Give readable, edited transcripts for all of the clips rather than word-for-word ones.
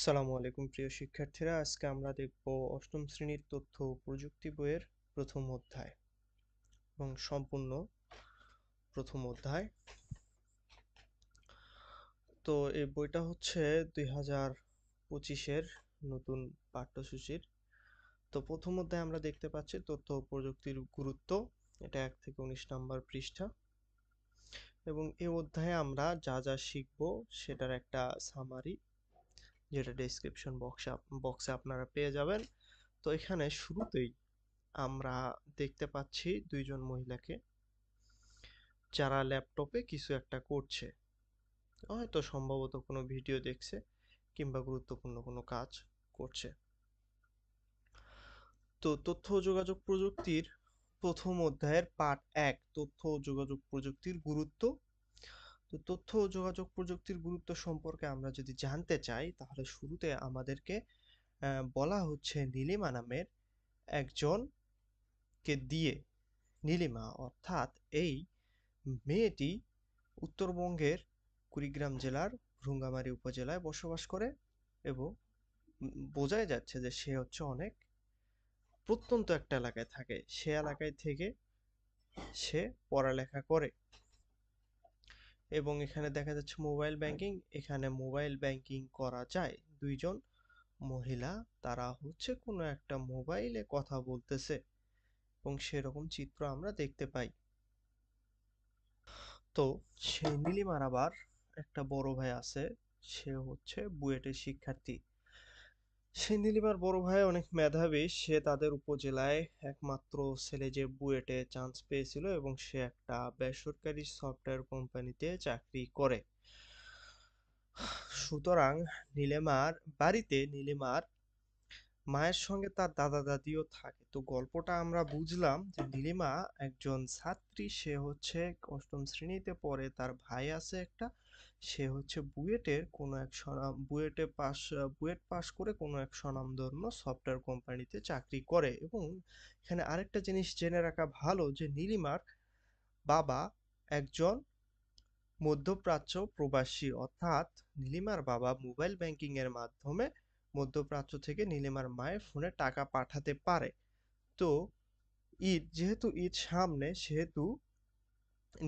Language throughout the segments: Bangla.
আসসালামু আলাইকুম প্রিয় শিক্ষার্থীরা, আজকে আমরা দেখব অষ্টম শ্রেণীর তথ্য ও প্রযুক্তি বইয়ের প্রথম অধ্যায় এবং সম্পূর্ণ প্রথম অধ্যায়। তো এই বইটা হচ্ছে 2025-এর নতুন পাঠ্যসূচির। তো প্রথম অধ্যায়ে আমরা দেখতে পাচ্ছি তথ্য ও প্রযুক্তির গুরুত্ব। এটা 1 থেকে 19 নম্বর পৃষ্ঠা এবং এই অধ্যায়ে আমরা যা যা শিখব সেটার একটা সামারি, যেটা ডেসক্রিপশন বক্সে আপনারা পেয়ে যাবেন। তো এখানে শুরুতেই আমরা দেখতে পাচ্ছি দুইজন মহিলাকে, যারা ল্যাপটপে কিছু একটা করছে, হয়তো সম্ভবত কোনো ভিডিও দেখছে কিংবা গুরুত্বপূর্ণ কোনো কাজ করছে। তো তথ্য ও যোগাযোগ প্রযুক্তির প্রথম অধ্যায়ের পার্ট 1, তথ্য ও যোগাযোগ প্রযুক্তির গুরুত্ব। তো তথ্য ও যোগাযোগ প্রযুক্তির গুরুত্ব সম্পর্কে আমরা যদি জানতে চাই, তাহলে শুরুতে আমাদেরকে বলা হচ্ছে নীলিমা নামের একজনকে দিয়ে। নীলিমা অর্থাৎ এই মেয়েটি উত্তরবঙ্গের কুড়িগ্রাম জেলার ভ্রুঙ্গামারী উপজেলায় বসবাস করে এবং বোঝাই যাচ্ছে যে সে হচ্ছে অনেক প্রত্যন্ত একটা এলাকায় থাকে। সে এলাকায় থেকে সে পড়ালেখা করে এবং এখানে দেখা যাচ্ছে মোবাইল ব্যাংকিং, এখানে মোবাইল ব্যাংকিং করা যায়। দুইজন মহিলা, তারা হচ্ছে কোনো একটা মোবাইলে কথা বলতেছে এবং সেরকম চিত্র আমরা দেখতে পাই। তো সেই নীলিমার আবার একটা বড় ভাই আছে, সে হচ্ছে বুয়েটের শিক্ষার্থী। সেই নীলিমার বড় ভাই অনেক মেধাবী, সে তাদের উপজেলায় একমাত্র ছেলে যে বুয়েটে চান্স পেয়েছিল এবং সে একটা বেসরকারি সফটওয়্যার কোম্পানিতে চাকরি করে। সুতরাং নীলিমার বাড়িতে নীলিমার মায়ের সঙ্গে তার দাদা দাদিও থাকে। তো গল্পটা আমরা বুঝলাম যে নীলিমা একজন ছাত্রী, সে হচ্ছে অষ্টম শ্রেণীতে পড়ে, তার ভাই আছে একটা, সে হচ্ছে বুয়েটের কোনো এক বুয়েট পাশ করে কোনো এক স্বনামধন্য সফটওয়্যার কোম্পানিতে চাকরি করে। এবং এখানে আরেকটা জিনিস জেনে রাখা ভালো যে নীলিমার বাবা একজন মধ্যপ্রাচ্য প্রবাসী, অর্থাৎ নীলিমার বাবা মোবাইল ব্যাংকিং এর মাধ্যমে মধ্যপ্রাচ্য থেকে নীলিমার মায়ের ফোনে টাকা পাঠাতে পারে। তো যেহেতু ঈদ সামনে, সেহেতু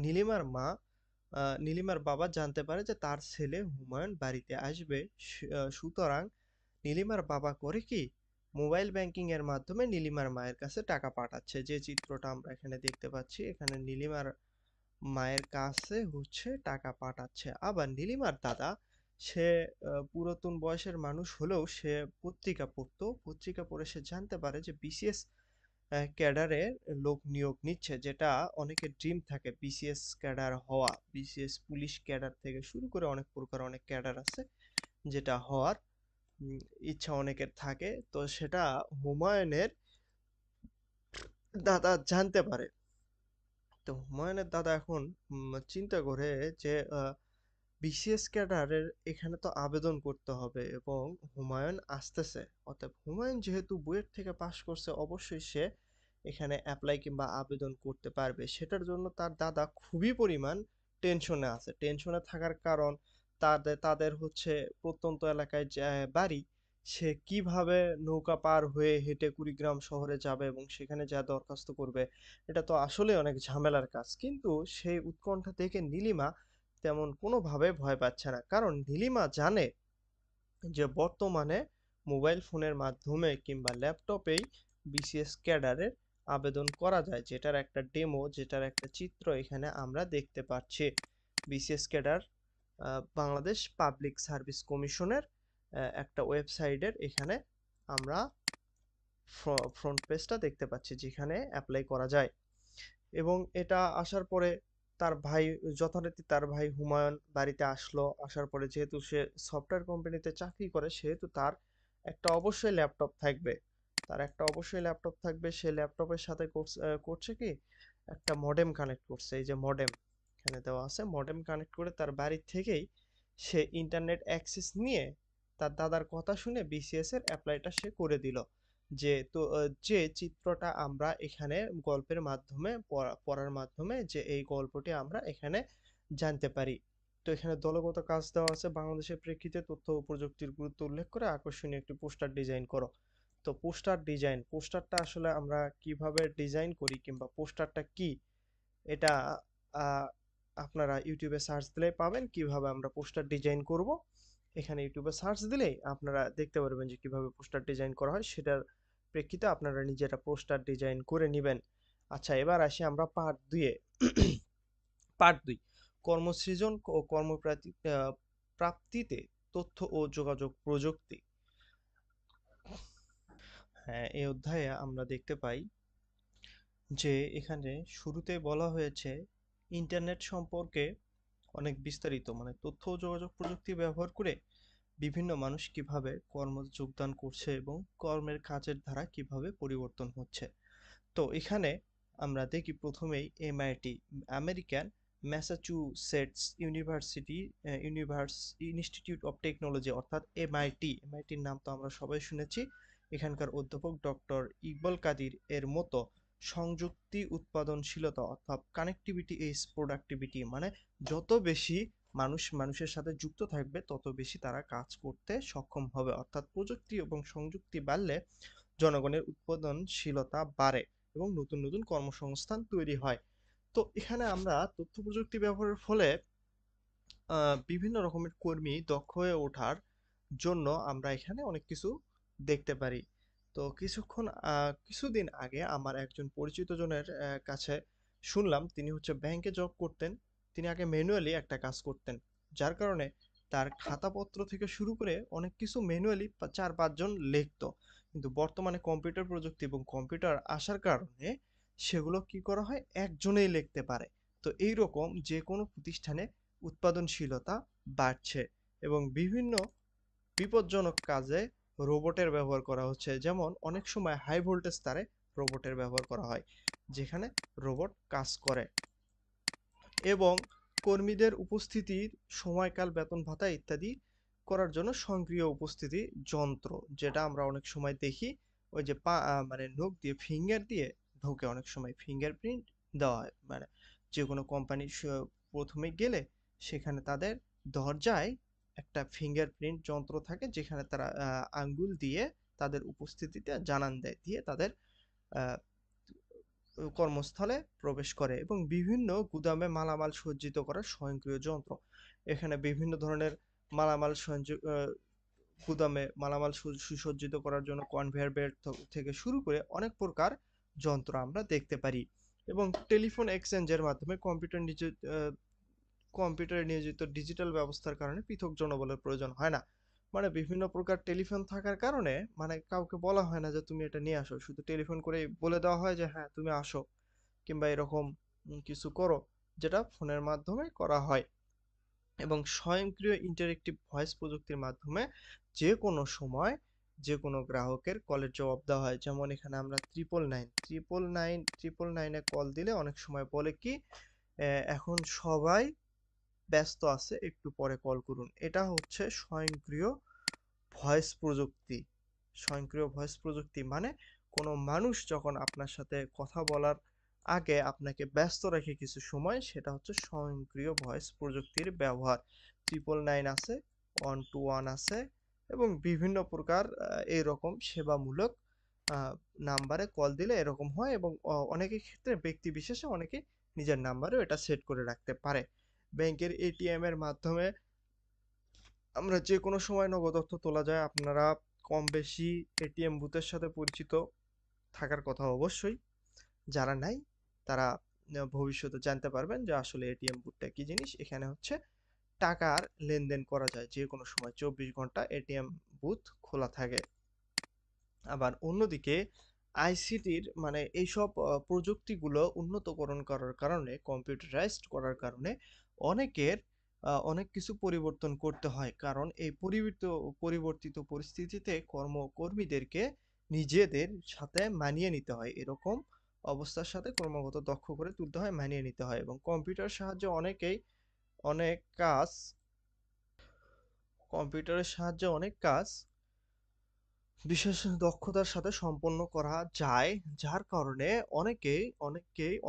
নীলিমার নীলিমার বাবা জানতে পারে যে তার ছেলে হুমায়ুন বাড়িতে আসবে। সুতরাং নীলিমার বাবা করে কি, মোবাইল ব্যাংকিং এর মাধ্যমে নীলিমার মায়ের কাছে টাকা পাঠাচ্ছে। যে চিত্রটা আমরা এখানে দেখতে পাচ্ছি, এখানে নীলিমার মায়ের কাছে হচ্ছে টাকা পাঠাচ্ছে। আবার নীলিমার দাদা, সে পুরাতন বয়সের মানুষ হলেও সে পত্রিকা পড়তো। পত্রিকা পড়ে সে জানতে পারে যে বিসিএস ক্যাডারে লোক নিয়োগ নিচ্ছে, যেটা অনেকের ড্রিম থাকে বিসিএস ক্যাডার হওয়া। বিসিএস পুলিশ ক্যাডার থেকে শুরু করে অনেক প্রকার অনেক ক্যাডার আছে, যেটা হওয়ার ইচ্ছা অনেকের থাকে। তো সেটা হুমায়ুনের দাদা জানতে পারে। তো হুমায়ুনের দাদা এখন চিন্তা করে যে বিসিএস ক্যাডারের এখানে তো আবেদন করতে হবে এবং হুমায়ুন আসতেছে। অতএব হুমায়ুন যেহেতু বুয়েট থেকে পাশ করছে, অবশ্যই সে এখানে অ্যাপ্লাই কিংবা আবেদন করতে পারবে। সেটার জন্য তার দাদা খুবই পরিমাণ টেনশনে আছে। টেনশনে থাকার কারণ, তাদের হচ্ছে প্রত্যন্ত এলাকায় বাড়ি, সে কিভাবে নৌকা পার হয়ে হেঁটে কুড়িগ্রাম শহরে যাবে এবং সেখানে যা দরখাস্ত করবে, এটা তো আসলে অনেক ঝামেলার কাজ। কিন্তু সেই উৎকণ্ঠা দেখে নীলিমা তেমন কোনোভাবে ভয় পাচ্ছে না, কারণ নীলিমা জানে যে বর্তমানে মোবাইল ফোনের মাধ্যমে কিংবা ল্যাপটপেই বিসিএস ক্যাডারের আবেদন করা যায়, যেটার একটা ডেমো, যেটার একটা চিত্র এখানে আমরা দেখতে পাচ্ছি। BCS cadre Bangladesh public service কমিশনের একটা ওয়েবসাইটের এখানে আমরা ফ্রন্ট পেজটা দেখতে পাচ্ছি, যেখানে অ্যাপ্লাই করা যায়। এবং এটা আসার পরে তার ভাই, যথারীতি তার ভাই হুমায়ুন বাড়িতে আসলো। আসার পরে যেহেতু সে সফটওয়্যার কোম্পানিতে চাকরি করে, সেহেতু তার একটা অবশ্যই ল্যাপটপ থাকবে। সে ল্যাপটপের সাথে করছে কি, একটা মডেম কানেক্ট করছে। এই যে মডেম এখানে দেওয়া আছে, মডেম কানেক্ট করে তার বাড়ির থেকেই সে ইন্টারনেট অ্যাক্সেস নিয়ে তার দাদার কথা শুনে বিসিএস এর অ্যাপ্লাইটা সে করে দিল। যে চিত্রটা আমরা এখানে গল্পের মাধ্যমে পড়ার মাধ্যমে যে এই গল্পটি আমরা এখানে জানতে পারি। তো এখানে দলগত কাজ দেওয়া আছে, বাংলাদেশের প্রেক্ষিতে তথ্য ও প্রযুক্তির গুরুত্ব উল্লেখ করে আকর্ষণীয় একটি পোস্টার ডিজাইন করো। তো পোস্টার ডিজাইন, পোস্টারটা আসলে আমরা কিভাবে ডিজাইন করি কিংবা পোস্টারটা কি, এটা আহ, আপনারা ইউটিউবে সার্চ দিলে পাবেন কিভাবে আমরা পোস্টার ডিজাইন করব। এখানে ইউটিউবে সার্চ দিলেই আপনারা দেখতে পারবেন যে কিভাবে পোস্টার ডিজাইন করা হয়, সেটার প্রেক্ষিতে আপনারা নিজেরা পোস্টার ডিজাইন করে নেবেন। আচ্ছা, এবার আসি আমরা পার্ট 2-এ। পার্ট 2, কর্মসৃজন ও প্রাপ্তিতে তথ্য ও যোগাযোগ প্রযুক্তি। হ্যাঁ, এই অধ্যায়ে আমরা দেখতে পাই যে এখানে শুরুতে বলা হয়েছে ইন্টারনেট সম্পর্কে অনেক বিস্তারিত, মানে তথ্য ও যোগাযোগ প্রযুক্তি ব্যবহার করে বিভিন্ন মানুষ কিভাবে কর্মে যোগদান করছে এবং কর্মের কাজের ধারা কিভাবে পরিবর্তন হচ্ছে। তো এখানে আমরা দেখি প্রথমেই MIT, American Massachusetts university institute of technology, অর্থাৎ এমআইটি। এমআইটির নাম তো আমরা সবাই শুনেছি। এখানকার অধ্যাপক ডক্টর ইকবাল কাদির এর মতো সংযুক্তি উৎপাদনশীলতা অর্থাৎ কানেক্টিভিটি ইজ প্রোডাক্টিভিটি, মানে যত বেশি মানুষ মানুষের সাথে যুক্ত থাকবে তত বেশি তারা কাজ করতে সক্ষম হবে, অর্থাৎ প্রযুক্তি এবং সংযুক্তি বাড়লে জনগণের উৎপাদনশীলতা বাড়ে এবং নতুন নতুন কর্মসংস্থান তৈরি হয়। তো এখানে আমরা তথ্য প্রযুক্তি ব্যবহারের ফলে বিভিন্ন রকমের কর্মী দক্ষ হয়ে ওঠার জন্য আমরা এখানে অনেক কিছু দেখতে পারি। তো কিছুদিন আগে আমার একজন পরিচিত জনের কাছে শুনলাম, তিনি হচ্ছে ব্যাংকে জব করতেন। তিনি আগে ম্যানুয়ালি একটা কাজ করতেন, যার কারণে তার খাতাপত্র থেকে শুরু করে অনেক কিছু ম্যানুয়ালি 4-5 জন লিখতো। কিন্তু বর্তমানে কম্পিউটার প্রযুক্তি এবং কম্পিউটার আসার কারণে সেগুলো কি করা হয়, একজনেই লিখতে পারে। তো এইরকম যে কোনো প্রতিষ্ঠানে উৎপাদনশীলতা বাড়ছে এবং বিভিন্ন বিপজ্জনক কাজে রোবটের ব্যবহার করা হচ্ছে, যেমন অনেক সময় হাই ভোল্টেজ তারে রোবটের ব্যবহার করা হয়, যেখানে রোবট কাজ করে। এবং কর্মীদের উপস্থিতির সময়কাল, বেতন ভাতা ইত্যাদি করার জন্য স্বয়ংক্রিয় উপস্থিতি যন্ত্র, যেটা আমরা অনেক সময় দেখি, ওই যে মানে নখ দিয়ে ফিঙ্গার দিয়ে ঢোকে, অনেক সময় ফিঙ্গারপ্রিন্ট দেওয়া হয়, মানে যে কোনো কোম্পানি প্রথমে গেলে সেখানে তাদের দরজায় একটা ফিঙ্গারপ্রিন্ট যন্ত্র থাকে, যেখানে তারা আঙ্গুল দিয়ে তাদের উপস্থিতিতে জানান দেয়, দিয়ে তাদের আহ, কর্মস্থলে প্রবেশ করে। এবং বিভিন্ন গুদামে মালামাল সজ্জিত করার স্বয়ংক্রিয় যন্ত্র, এখানে বিভিন্ন ধরনের মালামাল গুদামে মালামাল সুসজ্জিত করার জন্য কনভেয়ার বেল্ট থেকে শুরু করে অনেক প্রকার যন্ত্র আমরা দেখতে পারি। এবং টেলিফোন এক্সচেঞ্জের মাধ্যমে কম্পিউটারে নিয়োজিত ডিজিটাল ব্যবস্থার কারণে পৃথক জনবলের প্রয়োজন হয় না। মানে বিভিন্ন প্রকার টেলিফোন থাকার কারণে মানে কাউকে বলা হয় না যে তুমি এটা নিয়ে আসো, শুধু টেলিফোন করে বলে দেওয়া হয় যে হ্যাঁ তুমি আসো, কিংবা এরকম কিছু করো, যেটা ফোনের মাধ্যমে করা হয়। এবং স্বয়ংক্রিয় ইন্টারেক্টিভ ভয়েস প্রযুক্তির মাধ্যমে যে কোনো সময় যে কোনো গ্রাহকের কলের জবাব দেওয়া হয়। যেমন এখানে আমরা 999 কল দিলে অনেক সময় বলে কি, এখন সবাই ব্যস্ত আছে, একটু পরে কল করুন। এটা হচ্ছে স্বয়ংক্রিয় ভয়েস প্রযুক্তি। স্বয়ংক্রিয় ভয়েস প্রযুক্তি মানে কোনো মানুষ যখন আপনার সাথে কথা বলার আগে আপনাকে ব্যস্ত রেখে কিছু সময়, সেটা হচ্ছে স্বয়ংক্রিয় ভয়েস প্রযুক্তির ব্যবহার। 999 আছে, 121 আছে, এবং বিভিন্ন প্রকার এইরকম সেবামূলক নাম্বারে কল দিলে এরকম হয়। এবং অনেকের ক্ষেত্রে ব্যক্তি বিশেষে অনেকে নিজের নাম্বারেও এটা সেট করে রাখতে পারে। ব্যাংকের এটিএম এর মাধ্যমে আমরা যে কোনো সময় নগদ অর্থ তোলা যায়। আপনারা কম বেশি এটিএম বুথের সাথে পরিচিত থাকার কথা অবশ্যই। যারা নাই তারা ভবিষ্যতে জানতে পারবেন যে আসলে এটিএম বুথটা কি জিনিস। এখানে হচ্ছে টাকার লেনদেন করা যায় যে কোনো সময়, 24 ঘন্টা এটিএম বুথ খোলা থাকে। আবার অন্যদিকে আইসিটির মানে এইসব প্রযুক্তিগুলো উন্নতকরণ করার কারণে, কম্পিউটারাইজড করার কারণে অনেকের অনেক কিছু পরিবর্তন করতে হয়, কারণ এই পরিবর্তিত পরিস্থিতিতে কর্মীদেরকে নিজেদের সাথে মানিয়ে নিতে হয়, এরকম অবস্থার সাথে ক্রমাগত দক্ষ করে তুলতে হয়, মানিয়ে নিতে হয়। এবং অনেক কাজ কম্পিউটারের সাহায্যে অনেক কাজ বিশেষ দক্ষতার সাথে সম্পন্ন করা যায়, যার কারণে অনেকেই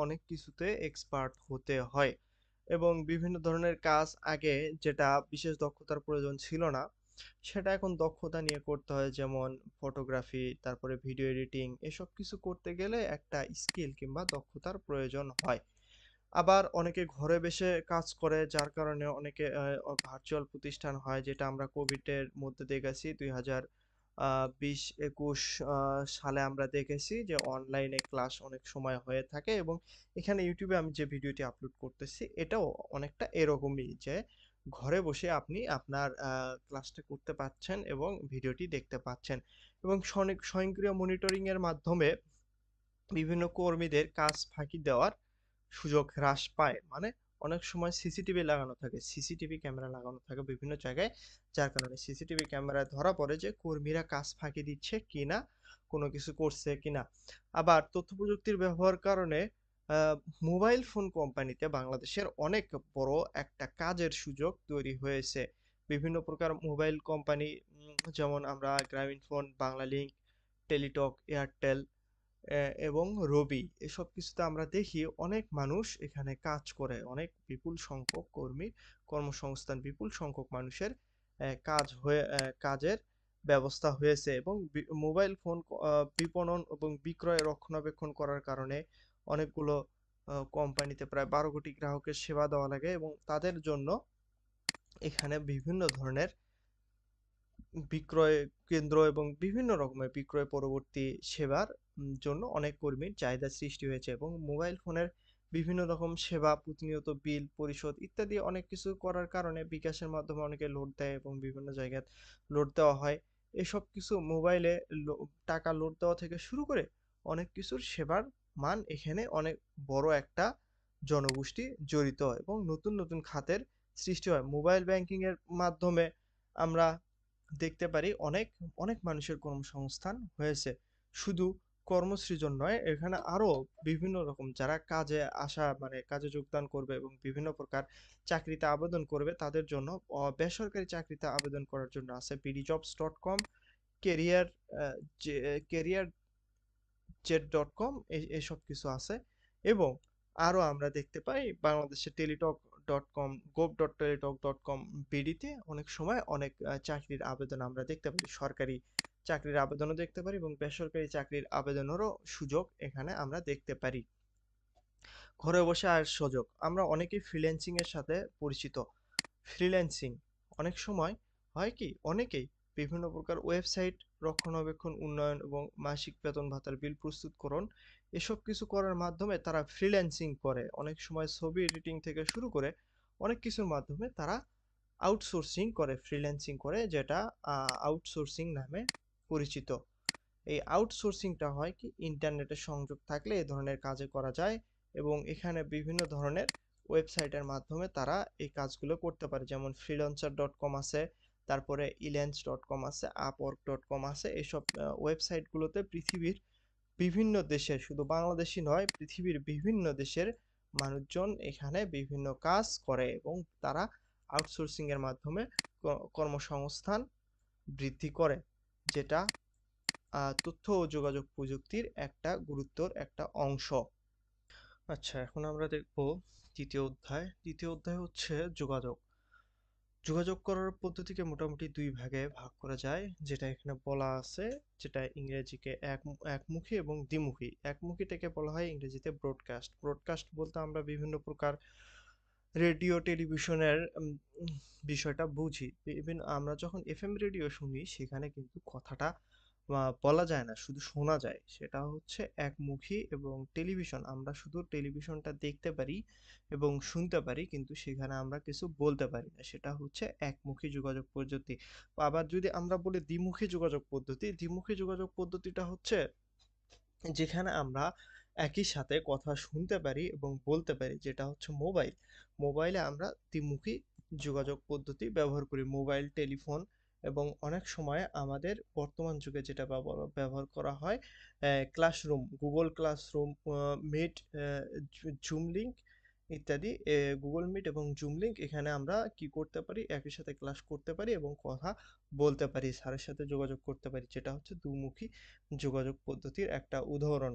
অনেক কিছুতে এক্সপার্ট হতে হয়। এবং বিভিন্ন ধরনের কাজ আগে যেটা বিশেষ দক্ষতার প্রয়োজন ছিল না, সেটা এখন দক্ষতা নিয়ে করতে হয়। যেমন ফটোগ্রাফি, তারপরে ভিডিও এডিটিং এসব কিছু করতে গেলে একটা স্কিল কিংবা দক্ষতার প্রয়োজন হয়। আবার অনেকে ঘরে বসে কাজ করে, যার কারণে অনেকে ভার্চুয়াল প্রতিষ্ঠান হয়, যেটা আমরা কোভিডের মধ্যে দেখেছি ২০২০-২১ সালে আমরা দেখেছি যে অনলাইনে ক্লাস অনেক সময় হয়ে থাকে। এবং এখানে ইউটিউবে আমি যে ভিডিওটি আপলোড করতেছি এটাও অনেকটা এরকমই, যে ঘরে বসে আপনি আপনার ক্লাসটা করতে পারছেন এবং ভিডিওটি দেখতে পাচ্ছেন। এবং স্বয়ংক্রিয় মনিটরিং এর মাধ্যমে বিভিন্ন কর্মীদের কাজ ফাঁকি দেওয়ার সুযোগ হ্রাস পায়। মানে অনেক সময় সিসিটিভি লাগানো থাকে, সিসিটিভি ক্যামেরা লাগানো থাকে বিভিন্ন জায়গায়। যার কারণে সিসিটিভি ক্যামেরায় ধরা পড়ে যে কর্মীরা কাজ ফাঁকি দিচ্ছে কিনা, কোনো কিছু করছে কিনা। আবার তথ্য প্রযুক্তির ব্যবহার কারণে আ মোবাইল ফোন কোম্পানিতে বাংলাদেশের অনেক বড় একটা কাজের সুযোগ তৈরি হয়েছে। বিভিন্ন প্রকার মোবাইল কোম্পানি, যেমন আমরা গ্রামীণফোন, বাংলালিংক, টেলিটক, এয়ারটেল এবং রবি, এসব কিছুতে আমরা দেখি অনেক মানুষ এখানে কাজ করে। অনেক বিপুল সংখ্যক কর্মীর কর্মসংস্থান, বিপুল সংখ্যক মানুষের কাজের ব্যবস্থা হয়েছে। এবং মোবাইল ফোন বিপণন এবং বিক্রয় রক্ষণাবেক্ষণ করার কারণে অনেকগুলো কোম্পানিতে প্রায় ১২ কোটি গ্রাহকের সেবা দেওয়া লাগে এবং তাদের জন্য এখানে বিভিন্ন ধরনের বিক্রয় কেন্দ্র এবং বিভিন্ন রকমের বিক্রয় পরবর্তী সেবার জন্য অনেক কর্মীর চাহিদা সৃষ্টি হয়েছে। এবং মোবাইল ফোনের বিভিন্ন রকম সেবা, প্রতিনিয়ত বিল পরিশোধ ইত্যাদি অনেক কিছু করার কারণে বিকাশের মাধ্যমে অনেকে লোড দেয় এবং বিভিন্ন জায়গায় লোড দেওয়া হয়। এসব কিছু মোবাইলে লো টাকা লোড দেওয়া থেকে শুরু করে অনেক কিছুর সেবার মান এখানে অনেক বড় একটা জনগোষ্ঠী জড়িত এবং নতুন, নতুন খাতের সৃষ্টি হয়। মোবাইল ব্যাংকিং এর মাধ্যমে আমরা দেখতে পারি অনেক, অনেক মানুষের কর্মসংস্থান হয়েছে। শুধু কর্মসৃজন নয়, এখানে আরো বিভিন্ন রকম যারা কাজে আসা মানে কাজে যোগদান করবে এবং বিভিন্ন প্রকার চাকরিতে আবেদন করবে তাদের জন্য বেসরকারি চাকরিতে আবেদন করার জন্য আছে bdjobs.com, কেরিয়ার আ যে careerjet.com এসব কিছু আছে। এবং আরো আমরা দেখতে পাই বাংলাদেশের টেলিটক.com, gov.teletalk.com, বিডিতে অনেক সময় অনেক চাকরির আবেদন আমরা দেখতে পারি। সরকারি চাকরির আবেদনও দেখতে পারি এবং বেসরকারি চাকরির আবেদনেরও সুযোগ এখানে আমরা দেখতে পারি। ঘরে বসে আয়ের সুযোগ। আমরা অনেকেই ফ্রিল্যান্সিং এর সাথে পরিচিত। ফ্রিল্যান্সিং অনেক সময় হয় কি, অনেকেই বিভিন্ন প্রকার ওয়েবসাইট রক্ষণাবেক্ষণ, উন্নয়ন এবং মাসিক বেতন ভাতার বিল প্রস্তুতকরণ এসব কিছু করার মাধ্যমে তারা ফ্রিল্যান্সিং করে। অনেক সময় ছবি এডিটিং থেকে শুরু করে অনেক কিছুর মাধ্যমে তারা আউটসোর্সিং করে, ফ্রিল্যান্সিং করে, যেটা আউটসোর্সিং নামে পরিচিত। এই আউটসোর্সিংটা হয় কি, ইন্টারনেটের সংযোগ থাকলে এই ধরনের কাজে করা যায় এবং এখানে বিভিন্ন ধরনের ওয়েবসাইটের মাধ্যমে তারা এই কাজগুলো করতে পারে। যেমন freelancer.com আছে, তারপরে elance.com আছে, upwork.com আছে। এসব ওয়েবসাইটগুলোতে পৃথিবীর বিভিন্ন দেশের, শুধু বাংলাদেশই নয়, পৃথিবীর বিভিন্ন দেশের মানুষজন এখানে বিভিন্ন কাজ করে এবং তারা আউটসোর্সিং এর মাধ্যমে কর্মসংস্থান বৃদ্ধি করে, যেটা তথ্য ও যোগাযোগ প্রযুক্তির একটা গুরুত্বর একটা অংশ। আচ্ছা, এখন আমরা দেখব দ্বিতীয় অধ্যায়। দ্বিতীয় অধ্যায় হচ্ছে যোগাযোগ। যোগাযোগ করার পদ্ধতিকে মোটামুটি দুই ভাগে ভাগ করা যায়, যেটা এখানে বলা আছে, যেটা ইংরেজিকে একমুখী এবং দ্বিমুখী। একমুখীটাকে বলা হয় ইংরেজিতে ব্রডকাস্ট। ব্রডকাস্ট বলতে আমরা বিভিন্ন প্রকার রেডিও টেলিভিশনের বিষয়টা বুঝি। ইভেন আমরা যখন এফএম রেডিও শুনি সেখানে কিন্তু কথাটা বলা যায় না, শুধু শোনা যায়। সেটা হচ্ছে একমুখী। এবং টেলিভিশন, আমরা শুধু টেলিভিশনটা দেখতে পারি এবং শুনতে পারি, কিন্তু সেখানে আমরা কিছু বলতে পারি না। সেটা হচ্ছে একমুখী যোগাযোগ পদ্ধতি। আবার যদি আমরা বলি দ্বিমুখী যোগাযোগ পদ্ধতি, দ্বিমুখী যোগাযোগ পদ্ধতিটা হচ্ছে যেখানে আমরা একই সাথে কথা শুনতে পারি এবং বলতে পারি, যেটা হচ্ছে মোবাইল। মোবাইলে আমরা দ্বিমুখী যোগাযোগ পদ্ধতি ব্যবহার করি, মোবাইল, টেলিফোন। এবং অনেক সময় আমাদের বর্তমান যুগে যেটা ব্যবহার করা হয়, classroom, Google classroom, Meet, Zoom link ইত্যাদি। গুগল মিট এবং জুম লিঙ্ক, এখানে আমরা কি করতে পারি, একই সাথে ক্লাস করতে পারি এবং কথা বলতে পারি, স্যারের সাথে যোগাযোগ করতে পারি, যেটা হচ্ছে দুমুখী যোগাযোগ পদ্ধতির একটা উদাহরণ।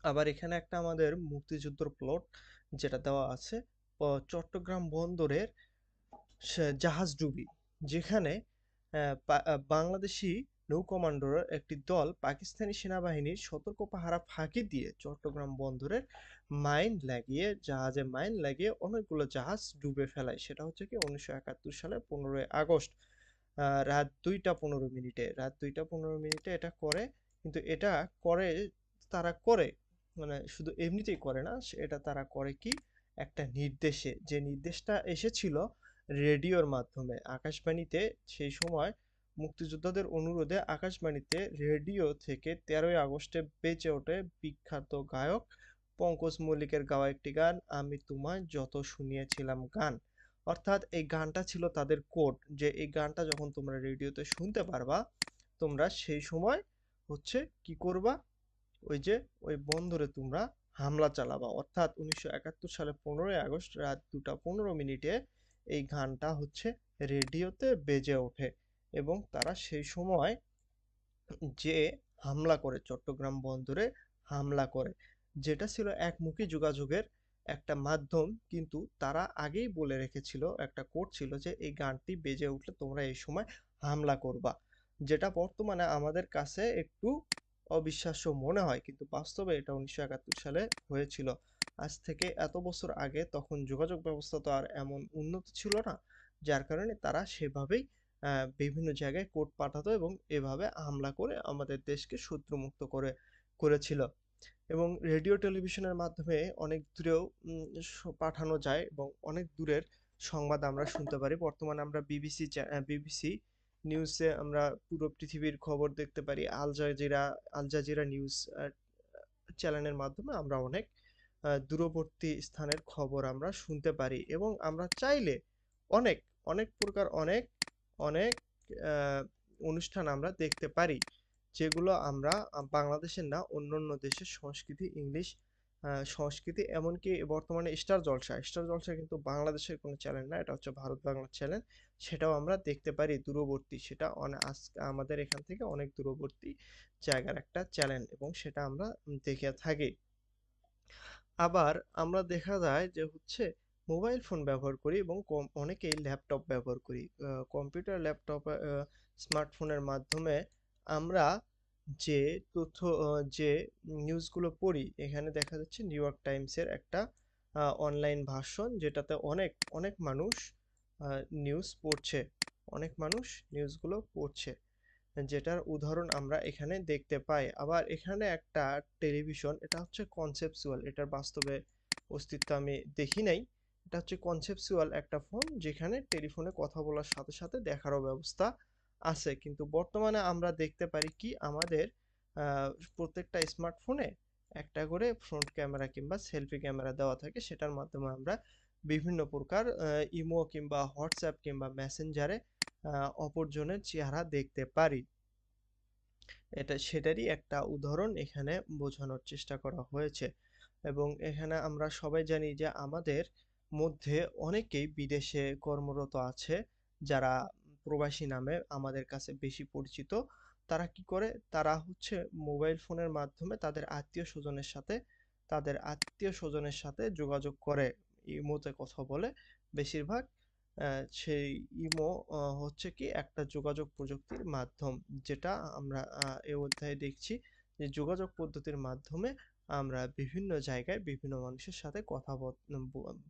আবার এখানে একটা আমাদের মুক্তিযুদ্ধর প্লট যেটা দেওয়া আছে, চট্টগ্রাম বন্দরের জাহাজডুবি, যেখানে বাংলাদেশি নৌ কমান্ডোর একটি দল পাকিস্তানি সেনাবাহিনীর সতর্ক পাহারা ফাঁকি দিয়ে চট্টগ্রাম বন্দরের জাহাজে মাইন লাগিয়ে অনেকগুলো জাহাজ ডুবে ফেলায়। সেটা হচ্ছে কি 1971 সালে 15ই আগস্ট রাত 2টা 15 মিনিটে এটা করে। কিন্তু এটা করে তারা করে মানে শুধু এমনিতেই করে না, এটা তারা করে কি একটা নির্দেশে, যে নির্দেশটা এসেছিল রেডিওর মাধ্যমে আকাশবাণীতে। সেই সময় মুক্তিযোদ্ধাদের অনুরোধে আকাশবাণীতে রেডিও থেকে 13ই আগস্টে বেজে ওঠে বিখ্যাত গায়ক পঙ্কজ মল্লিকের গাওয়া একটি গান, আমি তোমায় যত শুনিয়েছিলাম গান। অর্থাৎ এই গানটা ছিল তাদের কোড, যে এই গানটা যখন তোমরা রেডিওতে শুনতে পারবা, তোমরা সেই সময় হচ্ছে কি করবা, ওই যে ওই বন্দরে তোমরা হামলা চালাবা। অর্থাৎ 1971 সালে 15ই আগস্ট রাত 2টা 15 মিনিটে এই গানটা হচ্ছে রেডিওতে বেজে ওঠে, এবং তারা সেই সময় যে হামলা করে, চট্টগ্রাম বন্দরে হামলা করে, যেটা ছিল একমুখী যোগাযোগের একটা মাধ্যম। কিন্তু তারা আগেই বলে রেখেছিল, একটা কোড ছিল যে এই গানটি বেজে উঠলে তোমরা এই সময় হামলা করবা, যেটা বর্তমানে আমাদের কাছে একটু অবিশ্বাস্য মনে হয়, কিন্তু বাস্তবে এটা 1971 সালে হয়েছিল। আজ থেকে এত বছর আগে তখন যোগাযোগ ব্যবস্থা তো আর এমন উন্নত ছিল না, যার কারণে তারা সেভাবেই বিভিন্ন জায়গায় কোড পাঠাতো এবং এভাবে হামলা করে আমাদের দেশকে শত্রুমুক্ত করেছিল। এবং রেডিও টেলিভিশনের মাধ্যমে অনেক দূরেও পাঠানো যায় এবং অনেক দূরের সংবাদ আমরা শুনতে পারি। বর্তমানে আমরা বিবিসি নিউজে আমরা পুরো পৃথিবীর খবর দেখতে পারি। আল জাজিরা নিউজ চ্যানেলের মাধ্যমে আমরা অনেক দূরবর্তী স্থানের খবর আমরা শুনতে পারি, এবং আমরা চাইলে অনেক অনেক প্রকার অনেক অনেক আহ, অনুষ্ঠান আমরা দেখতে পারি, যেগুলো আমরা বাংলাদেশের না, অন্যান্য দেশের সংস্কৃতি, ইংলিশ সংস্কৃতি, এমনকি বর্তমানে স্টার জলসা কিন্তু বাংলাদেশের কোনো চ্যানেল না, এটা হচ্ছে ভারত বাংলার চ্যানেল। সেটাও আমরা দেখতে পারি দূরবর্তী, সেটা আমাদের এখান থেকে অনেক দূরবর্তী জায়গার একটা চ্যানেল, এবং সেটা আমরা দেখে থাকি। আবার আমরা দেখা যায় যে হচ্ছে মোবাইল ফোন ব্যবহার করি, এবং অনেকেই ল্যাপটপ ব্যবহার করি। কম্পিউটার, ল্যাপটপ, স্মার্টফোনের মাধ্যমে আমরা যে তথ্য যে নিউজগুলো পড়ি, এখানে দেখা যাচ্ছে নিউ ইয়র্ক টাইমসের একটা অনলাইন ভার্সন, যেটাতে অনেক অনেক মানুষ নিউজ পড়ছে, অনেক মানুষ নিউজগুলো পড়ছে, যেটার উদাহরণ আমরা এখানে দেখতে পাই। আবার এখানে একটা টেলিভিশন, এটা হচ্ছে কনসেপচুয়াল, এটার বাস্তবে অস্তিত্ব আমি দেখি নাই। এটা হচ্ছে কনসেপচুয়াল একটা ফোন, যেখানে টেলিফোনে কথা বলার সাথে সাথে দেখারও ব্যবস্থা আছে। কিন্তু বর্তমানে আমরা দেখতে পারি কি, আমাদের প্রত্যেকটা স্মার্টফোনে একটা করে ফ্রন্ট ক্যামেরা কিংবা সেলফি ক্যামেরা দেওয়া থাকে, সেটার মাধ্যমে আমরা বিভিন্ন প্রকার ইমো কিংবা হোয়াটসঅ্যাপ কিংবা মেসেঞ্জারে অপরজনের চেহারা দেখতে পারি। সেটারই একটা উদাহরণ এখানে বোঝানোর চেষ্টা করা হয়েছে। এবং এখানে আমরা সবাই জানি যে আমাদের মধ্যে অনেকেই বিদেশে কর্মরত আছে, যারা প্রবাসী নামে আমাদের কাছে বেশি পরিচিত। তারা কি করে, তারা হচ্ছে মোবাইল ফোনের মাধ্যমে তাদের আত্মীয় স্বজনের সাথে যোগাযোগ করে, ইমোতে কথা বলে বেশিরভাগ। সেই ইমো হচ্ছে কি একটা যোগাযোগ প্রযুক্তির মাধ্যম, যেটা আমরা এই অধ্যায়ে দেখছি, যে যোগাযোগ পদ্ধতির মাধ্যমে আমরা বিভিন্ন জায়গায় বিভিন্ন মানুষের সাথে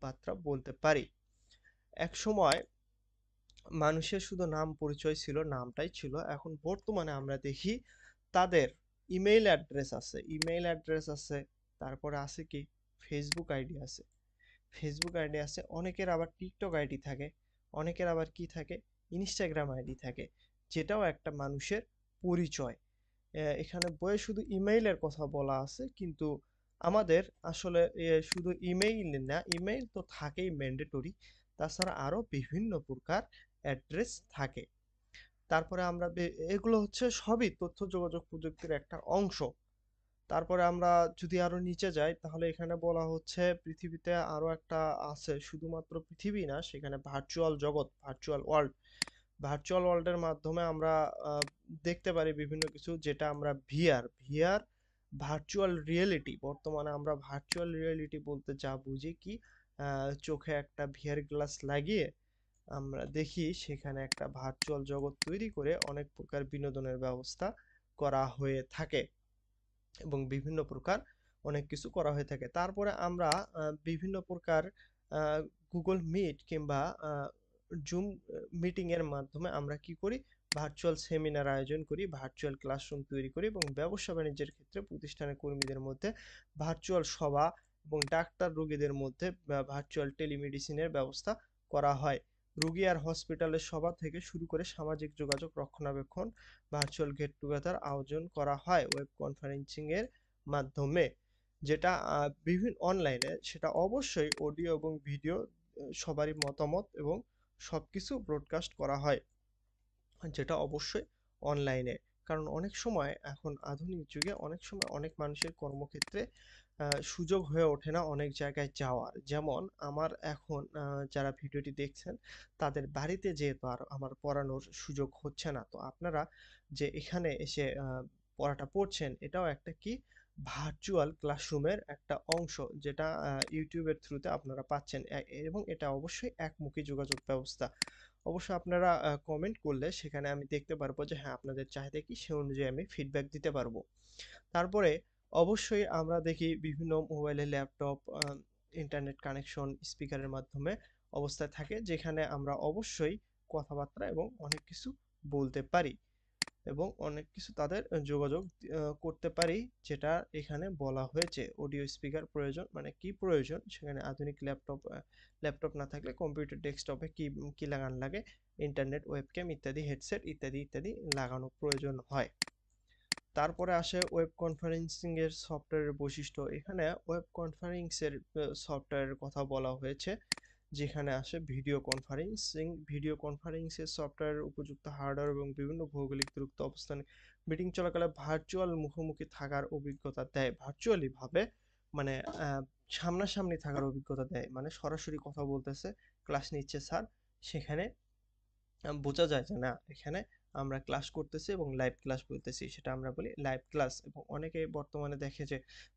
বার্তা বলতে পারি। এক সময় মানুষের শুধু নাম পরিচয় ছিল, নামটাই ছিল। এখন বর্তমানে আমরা দেখি তাদের ইমেইল অ্যাড্রেস আছে, তারপরে আছে কি ফেসবুক আইডি আছে, অনেকের আবার টিকটক আইডি থাকে, অনেকের আবার কি থাকে, ইনস্টাগ্রাম আইডি থাকে, যেটাও একটা মানুষের পরিচয়। এখানে বইয়ে শুধু ইমেইলের কথা বলা আছে, কিন্তু আমাদের আসলে শুধু ইমেইল না, ইমেইল তো থাকেই ম্যান্ডেটরি, তাছাড়া আরো বিভিন্ন প্রকার অ্যাড্রেস থাকে। তারপরে আমরা এগুলো হচ্ছে সবই তথ্য যোগাযোগ প্রযুক্তির একটা অংশ। তারপরে আমরা যদি আরো নিচে যাই, তাহলে এখানে বলা হচ্ছে পৃথিবীতে আরো একটা আছে, শুধুমাত্র পৃথিবী না, সেখানে ভার্চুয়াল জগৎ, ভার্চুয়াল ওয়ার্ল্ডের মাধ্যমে আমরা দেখতে পারি বিভিন্ন কিছু, যেটা আমরা ভার্চুয়াল রিয়েলিটি, বর্তমানে আমরা ভার্চুয়াল রিয়েলিটি বলতে যা বুঝি কি, চোখে একটা ভিআর গ্লাস লাগিয়ে আমরা দেখি সেখানে একটা ভার্চুয়াল জগৎ তৈরি করে অনেক প্রকার বিনোদনের ব্যবস্থা করা হয়ে থাকে এবং বিভিন্ন প্রকার অনেক কিছু করা হয়ে থাকে। তারপরে আমরা বিভিন্ন প্রকার গুগল মিট কিংবা জুম মিটিং এর মাধ্যমে আমরা কি করি, ভার্চুয়াল সেমিনার আয়োজন করি, ভার্চুয়াল ক্লাসরুম তৈরি করি এবং ব্যবসা বাণিজ্যের ক্ষেত্রে প্রতিষ্ঠানের কর্মীদের মধ্যে ভার্চুয়াল সভা এবং ডাক্তার রোগীদের মধ্যে ভার্চুয়াল টেলিমেডিসিনের ব্যবস্থা করা হয়। রোগী আর হসপিটালের সভা থেকে শুরু করে সামাজিক যোগাযোগ রক্ষণাবেক্ষণ ভার্চুয়াল গেট টুগেদার আয়োজন করা হয় ওয়েব কনফারেন্সিং এর মাধ্যমে, যেটা বিভিন্ন অনলাইনে, সেটা অবশ্যই অডিও এবং ভিডিও সবারই মতামত এবং সবকিছু ব্রডকাস্ট করা হয়, যেটা অবশ্যই অনলাইনে। কারণ অনেক সময় এখন আধুনিক যুগে অনেক সময় অনেক মানুষের কর্মক্ষেত্রে সুযোগ হয়ে ওঠে না অনেক জায়গায় যাওয়ার। যেমন আমার এখন যারা ভিডিওটি দেখছেন তাদের বাড়িতে যেহেতু আর আমার পড়ানোর সুযোগ হচ্ছে না, তো আপনারা যে এখানে এসে পড়াটা পড়ছেন এটাও একটা কি ভার্চুয়াল ক্লাসরুমের একটা অংশ, যেটা ইউটিউবের থ্রুতে আপনারা পাচ্ছেন এবং এটা অবশ্যই একমুখী যোগাযোগ ব্যবস্থা। অবশ্যই আপনারা কমেন্ট করলে সেখানে আমি দেখতে পারবো যে হ্যাঁ আপনাদের চাহিদা কি, সে অনুযায়ী আমি ফিডব্যাক দিতে পারবো। তারপরে অবশ্যই আমরা দেখি বিভিন্ন মোবাইলে, ল্যাপটপ, ইন্টারনেট কানেকশন স্পিকারের মাধ্যমে অবস্থায় থাকে, যেখানে আমরা অবশ্যই কথাবার্তা এবং অনেক কিছু বলতে পারি এবং অনেক কিছু তাদের যোগাযোগ করতে পারি, যেটা এখানে বলা হয়েছে। অডিও স্পিকার প্রয়োজন মানে কি প্রয়োজন, সেখানে আধুনিক ল্যাপটপ না থাকলে কম্পিউটার ডেস্কটপে কি কি লাগানো লাগে, ইন্টারনেট, ওয়েবক্যাম ইত্যাদি, হেডসেট ইত্যাদি ইত্যাদি লাগানো প্রয়োজন হয়। তারপরে আসে ওয়েব কনফারেন্সিং এর সফটওয়্যারের বৈশিষ্ট্য। এখানে ওয়েব কনফারেন্সের সফটওয়্যারের কথা বলা হয়েছে, যেখানে আসে ভিডিও কনফারেন্সের সফটওয়্যারের উপযুক্ত হার্ডওয়্যার এবং বিভিন্ন ভৌগোলিক দূরত্ব অবস্থানে মিটিং চলাকালে ভার্চুয়াল মুখোমুখি থাকার অভিজ্ঞতা দেয়। ভার্চুয়ালি ভাবে মানে সামনাসামনি থাকার অভিজ্ঞতা দেয়, মানে সরাসরি কথা বলতেছে, ক্লাস নিচ্ছে স্যার, সেখানে বোঝা যায় যে না এখানে আমরা ক্লাস করতেছি এবং লাইভ ক্লাস বলতেছি, সেটা আমরা বলি লাইভ ক্লাস। এবং অনেকে বর্তমানে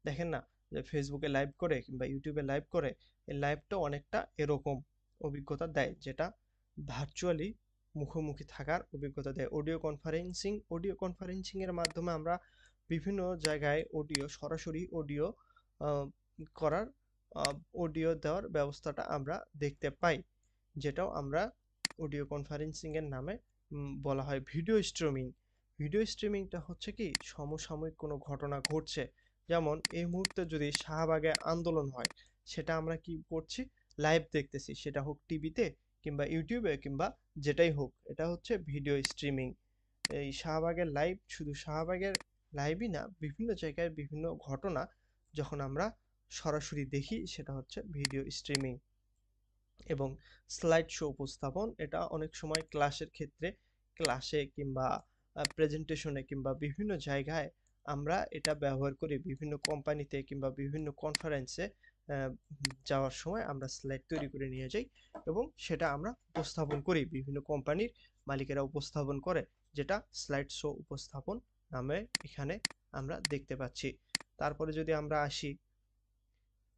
দেখেন না যে ফেসবুকে লাইভ করে কিংবা ইউটিউবে লাইভ করে, এই লাইভটা অনেকটা এরকম অভিজ্ঞতা দেয়, যেটা ভার্চুয়ালি মুখোমুখি থাকার অভিজ্ঞতা দেয়। অডিও কনফারেন্সিং এর মাধ্যমে আমরা বিভিন্ন জায়গায় সরাসরি আহ, করার অডিও দেওয়ার ব্যবস্থাটা আমরা দেখতে পাই, যেটাও আমরা অডিও কনফারেন্সিং এর নামে বলা হয় ভিডিও স্ট্রিমিং। ভিডিও স্ট্রিমিংটা হচ্ছে কি, সমসাময়িক কোনো ঘটনা ঘটছে, যেমন এই মুহূর্তে যদি শাহবাগে আন্দোলন হয়, সেটা আমরা কি করছি, লাইভ দেখতেছি, সেটা হোক টিভিতে কিংবা ইউটিউবে কিংবা যেটাই হোক, এটা হচ্ছে ভিডিও স্ট্রিমিং। এই শাহবাগের লাইভ শুধু শাহবাগের লাইভই না, বিভিন্ন জায়গায় বিভিন্ন ঘটনা যখন আমরা সরাসরি দেখি, সেটা হচ্ছে ভিডিও স্ট্রিমিং। এবং স্লাইড শো উপস্থাপন, এটা অনেক সময় ক্লাসে কিংবা প্রেজেন্টেশনে কিংবা বিভিন্ন জায়গায় আমরা এটা ব্যবহার করি, বিভিন্ন কোম্পানিতে কিংবা বিভিন্ন কনফারেন্সে যাওয়ার সময় আমরা স্লাইড তৈরি করে নিয়ে যাই এবং সেটা আমরা উপস্থাপন করি, বিভিন্ন কোম্পানির মালিকেরা উপস্থাপন করে, যেটা স্লাইড শো উপস্থাপন নামে এখানে আমরা দেখতে পাচ্ছি। তারপরে যদি আমরা আসি,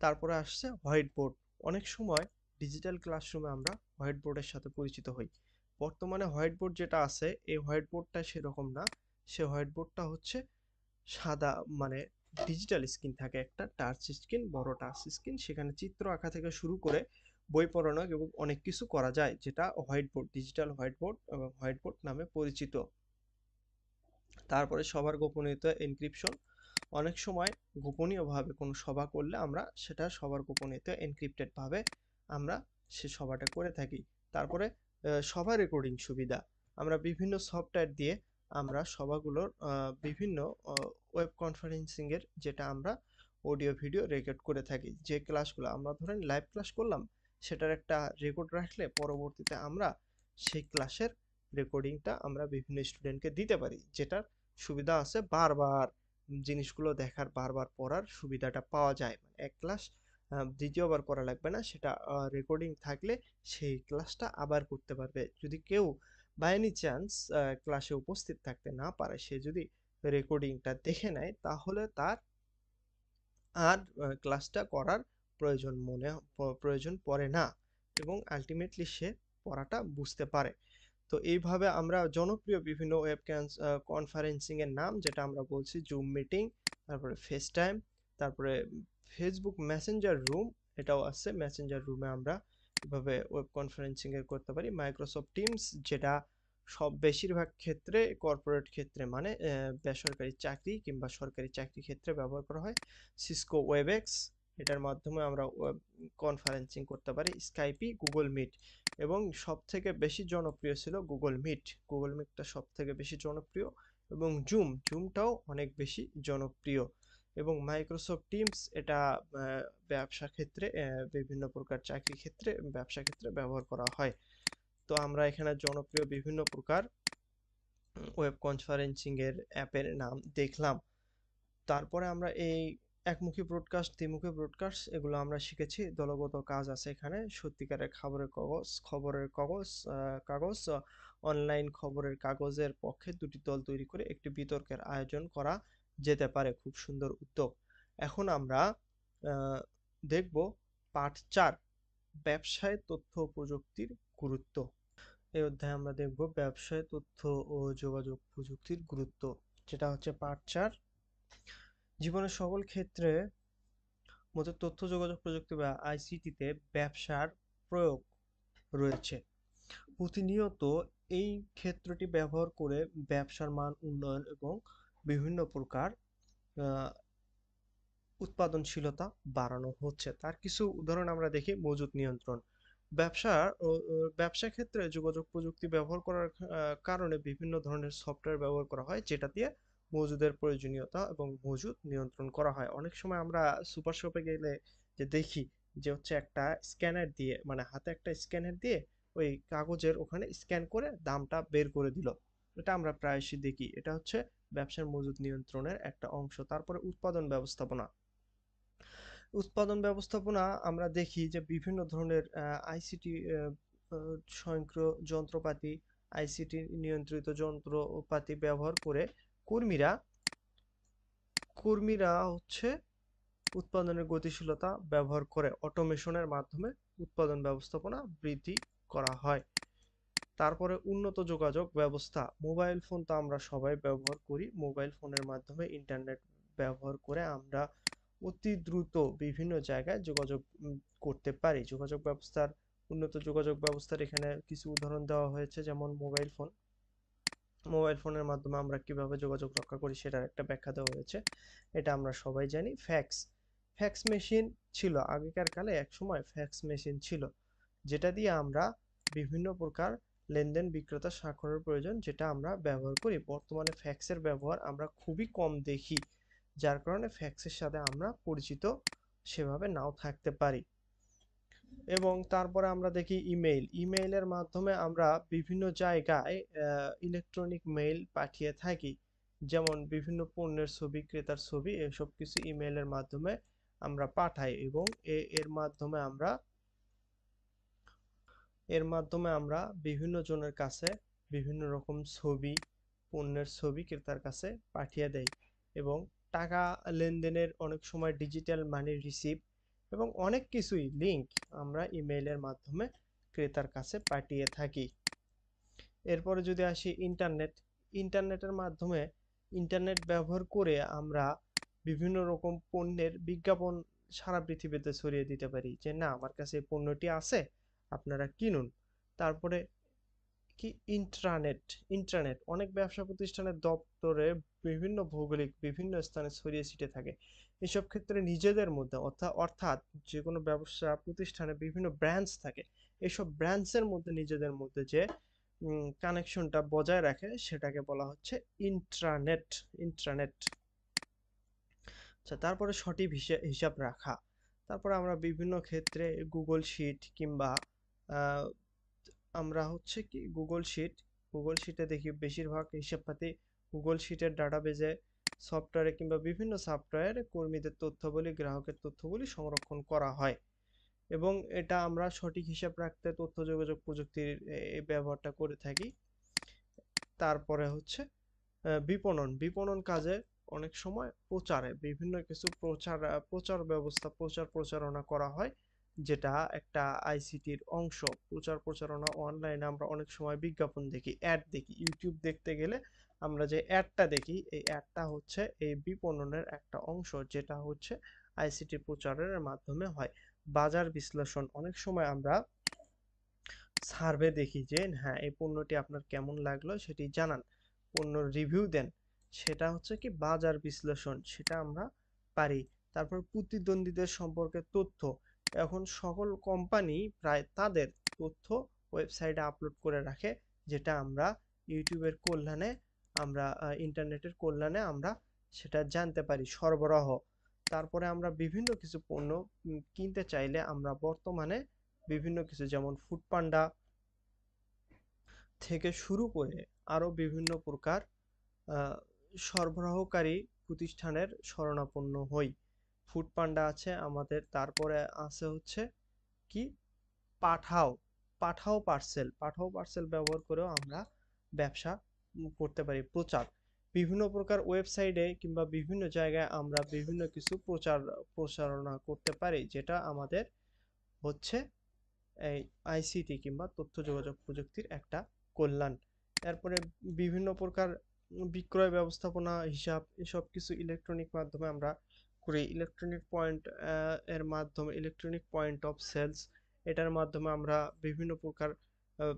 তারপরে আসছে হোয়াইট বোর্ড। অনেক সময় ডিজিটাল ক্লাসরুমে আমরা হোয়াইট বোর্ডের সাথে পরিচিত হই। বর্তমানে হোয়াইট বোর্ড যেটা আছে, এই হোয়াইট বোর্ডটা সেরকম না। সে হোয়াইট বোর্ডটা হচ্ছে সাদা, মানে ডিজিটাল স্ক্রিন থাকে, একটা টাচ স্ক্রিন, বড় টাচ স্ক্রিন, সেখানে চিত্র আঁকা থেকে শুরু করে বই পড়ানো এবং অনেক কিছু করা যায়, যেটা white board, digital white board এবং হোয়াইট বোর্ড নামে পরিচিত। তারপরে সবার গোপনীয়তা এনক্রিপশন। অনেক সময় গোপনীয়ভাবে কোনো সভা করলে আমরা সেটা সবার গোপনীয়তা এনক্রিপ্টেড ভাবে আমরা সে সভাটা করে থাকি। তারপরে সভা রেকর্ডিং সুবিধা, আমরা বিভিন্ন সফটওয়্যার দিয়ে আমরা সভাগুলোর বিভিন্ন ওয়েব কনফারেন্সিং এর, যেটা আমরা অডিও ভিডিও রেকর্ড করে থাকি, যে ক্লাসগুলো আমরা ধরেন লাইভ ক্লাস করলাম, সেটার একটা রেকর্ড রাখলে পরবর্তীতে আমরা সেই ক্লাসের রেকর্ডিংটা আমরা বিভিন্ন স্টুডেন্টকে দিতে পারি, যেটার সুবিধা আছে বারবার জিনিসগুলো দেখার, বারবার পড়ার সুবিধাটা পাওয়া যায়। মানে এক ক্লাস দ্বিতীয়বার করা লাগবে না, সেটা রেকর্ডিং থাকলে সেই ক্লাসটা আবার করতে পারবে। যদি কেউ বাই এনি চান্স ক্লাসে উপস্থিত থাকতে না পারে, সে যদি রেকর্ডিংটা দেখে নেয়, তাহলে তার আর ক্লাসটা করার প্রয়োজন পড়ে না এবং আল্টিমেটলি সে পড়াটা বুঝতে পারে। তো এইভাবে আমরা জনপ্রিয় বিভিন্ন কনফারেন্সিং এর নাম যেটা আমরা বলছি জুম মিটিং, তারপরে ফেসটাইম, তারপরে ফেসবুক মেসেঞ্জার রুম, এটাও আছে। মেসেঞ্জার রুমে আমরা এভাবে ওয়েব কনফারেন্সিং এর করতে পারি। মাইক্রোসফট টিমস যেটা বেশিরভাগ ক্ষেত্রে কর্পোরেট ক্ষেত্রে মানে বেসরকারি চাকরি কিংবা সরকারি চাকরি ক্ষেত্রে ব্যবহার করা হয়। সিসকো ওয়েবএক্স, এটার মাধ্যমে আমরা কনফারেন্সিং করতে পারি। স্কাইপি, গুগল মিট এবং সবথেকে বেশি জনপ্রিয় ছিল গুগল মিট। গুগল মিটটা সবথেকে বেশি জনপ্রিয় এবং জুমটাও অনেক বেশি জনপ্রিয়। এবং মাইক্রোসফট টিমস এটা ব্যবসা ক্ষেত্রে বিভিন্ন প্রকার চাকরি ক্ষেত্রে ব্যবসা ক্ষেত্রে ব্যবহার করা হয়। তো আমরা এখানে জনপ্রিয় বিভিন্ন প্রকার ওয়েব কনফারেন্সিং এর অ্যাপের নাম দেখলাম। তারপরে আমরা এই একমুখী ব্রডকাস্ট, দ্বিমুখী ব্রডকাস্ট এগুলো আমরা শিখেছি। দলগত কাজ আছে এখানে। সত্যিকারের কাগজ অনলাইন খবরের কাগজের পক্ষে দুটি দল তৈরি করে একটি বিতর্কের আয়োজন করা যেতে পারে। খুব সুন্দর উদ্যোগ। এখন আমরা দেখব পার্ট 4, ব্যবসায় তথ্য ও প্রযুক্তির গুরুত্ব। এই অধ্যায়ে আমরা দেখব ব্যবসায় তথ্য ও যোগাযোগ প্রযুক্তির গুরুত্ব, যেটা হচ্ছে পার্ট 4। জীবনের সকল ক্ষেত্রে মধ্যে তথ্য যোগাযোগ প্রযুক্তি বা আইসিটিতে ব্যবসার প্রয়োগ রয়েছে। প্রতিনিয়ত এই ক্ষেত্রটি ব্যবহার করে ব্যবসার মান উন্নয়ন এবং বিভিন্ন প্রকার উৎপাদনশীলতা বাড়ানো হচ্ছে। তার কিছু উদাহরণ আমরা দেখি। মজুত নিয়ন্ত্রণ। ব্যবসা ক্ষেত্রে যোগাযোগ প্রযুক্তি ব্যবহার করার কারণে বিভিন্ন ধরনের সফটওয়্যার ব্যবহার করা হয় যেটা দিয়ে মজুদের প্রয়োজনীয়তা এবং মজুদ নিয়ন্ত্রণ করা হয়। অনেক সময় আমরা সুপার শপে গেলে যে দেখি যে হচ্ছে একটা স্ক্যানার দিয়ে, মানে হাতে একটা স্ক্যানার দিয়ে ওই কাগজের ওখানে স্ক্যান করে দামটা বের করে দিল। এটা আমরা প্রায়শই দেখি। এটা হচ্ছে ব্যবসার মজুদ নিয়ন্ত্রণের একটা অংশ। তারপরে উৎপাদন ব্যবস্থাপনা। আমরা দেখি যে বিভিন্ন ধরনের আইসিটি স্বয়ংক্রিয় যন্ত্রপাতি, আইসিটি নিয়ন্ত্রিত যন্ত্রপাতি ব্যবহার করে কর্মীরা হচ্ছে উৎপাদনের গতিশীলতা ব্যবহার করে অটোমেশনের মাধ্যমে উৎপাদন ব্যবস্থাপনা বৃদ্ধি করা হয়। তারপরে উন্নত যোগাযোগ ব্যবস্থা। মোবাইল ফোন তো আমরা সবাই ব্যবহার করি। মোবাইল ফোনের মাধ্যমে ইন্টারনেট ব্যবহার করে আমরা অতি দ্রুত বিভিন্ন জায়গায় যোগাযোগ করতে পারি। উন্নত যোগাযোগ ব্যবস্থার এখানে কিছু উদাহরণ দেওয়া হয়েছে, যেমন মোবাইল ফোনের মাধ্যমে আমরা কিভাবে যোগাযোগ রক্ষা করি সেটার একটা ব্যাখ্যা দেওয়া হয়েছে। এটা আমরা সবাই জানি। ফ্যাক্স মেশিন ছিল আগেকার কালে, এক সময় ফ্যাক্স মেশিন ছিল যেটা দিয়ে আমরা বিভিন্ন প্রকার লেনদেন বিক্রেতা স্বাক্ষরের প্রয়োজন, যেটা আমরা ব্যবহার করি। বর্তমানে ফ্যাক্সের ব্যবহার আমরা খুবই কম দেখি, যার কারণে ফ্যাক্সের সাথে আমরা পরিচিত সেভাবে নাও থাকতে পারি। এবং তারপরে আমরা দেখি ইমেইলের মাধ্যমে আমরা বিভিন্ন জায়গায় ইলেকট্রনিক মেইল পাঠিয়ে থাকি। যেমন বিভিন্ন পণ্যের ছবি, ক্রেতার ছবি, এসব কিছু ইমেইলের মাধ্যমে আমরা পাঠাই এবং এর মাধ্যমে আমরা বিভিন্ন জনের কাছে বিভিন্ন রকম ছবি, পণ্যের ছবি ক্রেতার কাছে পাঠিয়ে দেই। এবং টাকা লেনদেনের অনেক সময় ডিজিটাল মানি রিসিভ এবং অনেক কিছুই লিংক আমরা ইমেইলের মাধ্যমে ক্রেতার কাছে পাঠিয়ে থাকি। এরপরে যদি আসি ইন্টারনেটের মাধ্যমে ইন্টারনেট ব্যবহার করে আমরা বিভিন্ন রকম পণ্যের বিজ্ঞাপন সারা পৃথিবীতে ছড়িয়ে দিতে পারি যে না, আমার কাছে এই পণ্যটি আছে, আপনারা কিনুন। তারপরে কি ইন্ট্রানেট অনেক ব্যবসা প্রতিষ্ঠানের দপ্তরে বিভিন্ন স্থানে ছড়িয়ে ছিটিয়ে থাকে। এসব ক্ষেত্রে নিজেদের মধ্যে অর্থাৎ যে কোনো ব্যবসা প্রতিষ্ঠানে বিভিন্ন ব্রাঞ্চ থাকে, এসব ব্রাঞ্চের মধ্যে নিজেদের মধ্যে যে কানেকশনটা বজায় রাখে সেটাকে বলা হচ্ছে ইন্ট্রানেট। আচ্ছা, তারপরে সঠিক হিসাব রাখা। তারপরে আমরা বিভিন্ন ক্ষেত্রে গুগল শিট কিংবা আমরা হচ্ছে কি গুগল শিটে দেখি বেশিরভাগ হিসাবপাতি গুগল শিটের ডাটাবেজে, সফটওয়্যারে কিংবা বিভিন্ন সফটওয়্যারে কর্মীদের তথ্যাবলী, গ্রাহকের তথ্যগুলি সংরক্ষণ করা হয় এবং এটা আমরা সঠিক হিসাব রাখতে তথ্য যোগাযোগ প্রযুক্তির এই ব্যবহারটা করে থাকি। তারপরে হচ্ছে বিপণন কাজে অনেক সময় প্রচারে বিভিন্ন কিছু প্রচার ব্যবস্থা প্রচারণা করা হয়, যেটা একটা আইসিটির অংশ। প্রচারণা অনলাইনে আমরা অনেক সময় বিজ্ঞাপন দেখি, অ্যাড দেখি। ইউটিউব দেখতে গেলে আমরা যে অ্যাডটা দেখি, এই অ্যাডটা হচ্ছে এই বিপণনের একটা অংশ, যেটা হচ্ছে আইসিটি প্রচারের মাধ্যমে হয়। বাজার বিশ্লেষণ, অনেক সময় আমরা সার্ভে দেখি যে হ্যাঁ এই পণ্যটি আপনার কেমন লাগলো সেটি জানান, পণ্যর রিভিউ দেন, সেটা হচ্ছে কি বাজার বিশ্লেষণ, সেটা আমরা পারি। তারপর প্রতিদ্বন্দ্বীদের সম্পর্কে তথ্য, এখন সকল কোম্পানি প্রায় তাদের তথ্য ওয়েবসাইটে আপলোড করে রাখে, যেটা আমরা ইউটিউবের কল্যাণে, আমরা ইন্টারনেটের কল্যাণে আমরা সেটা জানতে পারি, সরবরাহ। তারপরে আমরা বিভিন্ন কিছু পণ্য কিনতে চাইলে আমরা বর্তমানে বিভিন্ন কিছু, যেমন ফুডপান্ডা থেকে শুরু করে আরো বিভিন্ন প্রকার আহ, সরবরাহকারী প্রতিষ্ঠানের শরণাপন্ন হই। ফুডপান্ডা আছে আমাদের, তারপরে আছে হচ্ছে কি পাঠাও, পাঠাও পার্সেল ব্যবহার করেও আমরা ব্যবসা করতে পারি। প্রচার, বিভিন্ন প্রকার ওয়েবসাইটে কিংবা বিভিন্ন জায়গায় আমরা বিভিন্ন কিছু প্রচারণা করতে পারি, যেটা আমাদের হচ্ছে এই আইসিটি কিংবা তথ্য যোগাযোগ প্রযুক্তির একটা কল্যাণ। তারপরে বিভিন্ন প্রকার বিক্রয় ব্যবস্থাপনা, হিসাব, এসব কিছু ইলেকট্রনিক মাধ্যমে আমরা করি। ইলেকট্রনিক পয়েন্ট এর মাধ্যমে, ইলেকট্রনিক পয়েন্ট অফ সেলস, এটার মাধ্যমে আমরা বিভিন্ন প্রকার আহ,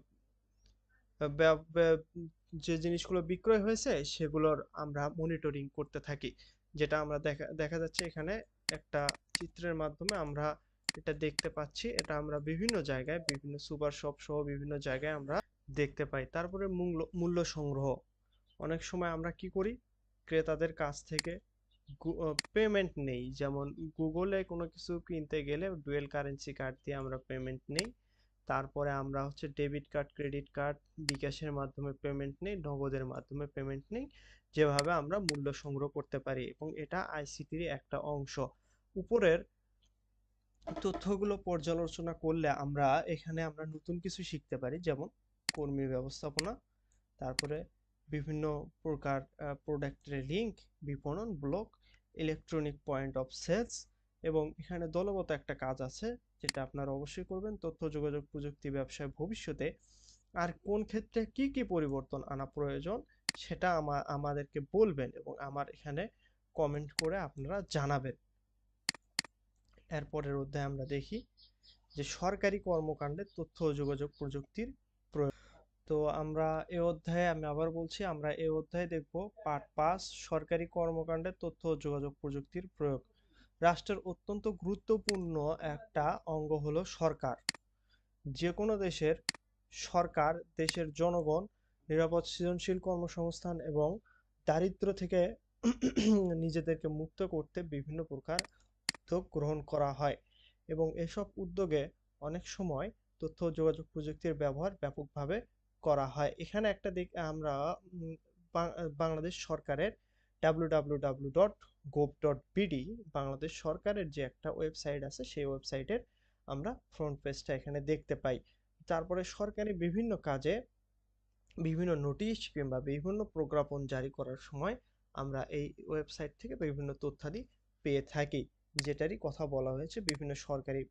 যে জিনিসগুলো বিক্রয় হয়েছে সেগুলোর আমরা মনিটরিং করতে থাকি, যেটা আমরা দেখা যাচ্ছে এখানে একটা চিত্রের মাধ্যমে আমরা এটা দেখতে পাচ্ছি। এটা আমরা বিভিন্ন জায়গায়, বিভিন্ন সুপার শপ সহ বিভিন্ন জায়গায় আমরা দেখতে পাই। তারপরে মূল্য সংগ্রহ, অনেক সময় আমরা কি করি, ক্রেতাদের কাছ থেকে পেমেন্ট নেই। যেমন গুগলে কোনো কিছু কিনতে গেলে ডুয়েল কারেন্সি কার্ড দিয়ে আমরা পেমেন্ট নেই। তারপরে আমরা হচ্ছে ডেবিট কার্ড, ক্রেডিট কার্ড, বিকাশের মাধ্যমে পেমেন্ট নেই, নগদের মাধ্যমে পেমেন্ট নেই, যেভাবে আমরা মূল্য সংগ্রহ করতে পারি, এবং এটা আইসিটির একটা অংশ। উপরের তথ্যগুলো পর্যালোচনা করলে আমরা এখানে আমরা নতুন কিছু শিখতে পারি, যেমন কর্মী ব্যবস্থাপনা, তারপরে বিভিন্ন প্রকার প্রোডাক্টের লিঙ্ক, বিপণন block, electronic point of sales, এবং এখানে দলগত একটা কাজ আছে যেটা আপনারা অবশ্যই করবেন, তথ্য যোগাযোগ প্রযুক্তি ব্যবসায় ভবিষ্যতে আর কোন ক্ষেত্রে কি কি পরিবর্তন আনা প্রয়োজন সেটা আমাদেরকে বলবেন, এবং আমার এখানে কমেন্ট করে আপনারা জানাবেন। এরপরের অধ্যায়ে আমরা দেখি যে সরকারি কর্মকাণ্ডে তথ্য ও যোগাযোগ প্রযুক্তির প্রয়োগ। তো আমরা এই অধ্যায়ে, আমি আবার বলছি, আমরা এই অধ্যায়ে দেখব পার্ট 5, সরকারি কর্মকাণ্ডে তথ্য ও যোগাযোগ প্রযুক্তির প্রয়োগ। রাষ্ট্রের অত্যন্ত গুরুত্বপূর্ণ একটা অঙ্গ হলো সরকার। যে কোনো দেশের সরকার দেশের জনগণ নিরাপদ, সৃজনশীল কর্মসংস্থান এবং দারিদ্র্য থেকে নিজেদেরকে মুক্ত করতে বিভিন্ন প্রকার উদ্যোগ গ্রহণ করা হয়, এবং এসব উদ্যোগে অনেক সময় তথ্য ও যোগাযোগ প্রযুক্তির ব্যবহার ব্যাপকভাবে করা হয়। এখানে একটা দিক আমরা বাংলাদেশ সরকারের www.gov.bd, বাংলাদেশ সরকারের যে একটা ওয়েবসাইট আছে, সেই ওয়েবসাইটের আমরা ফ্রন্ট পেজটা এখানে দেখতে পাই। তারপরে সরকারি বিভিন্ন কাজে বিভিন্ন নোটিশ কিংবা বিভিন্ন প্রজ্ঞাপন জারি করার সময় আমরা এই ওয়েবসাইট থেকে বিভিন্ন তথ্যাদি পেয়ে থাকি, যেটারই কথা বলা হয়েছে। বিভিন্ন সরকারি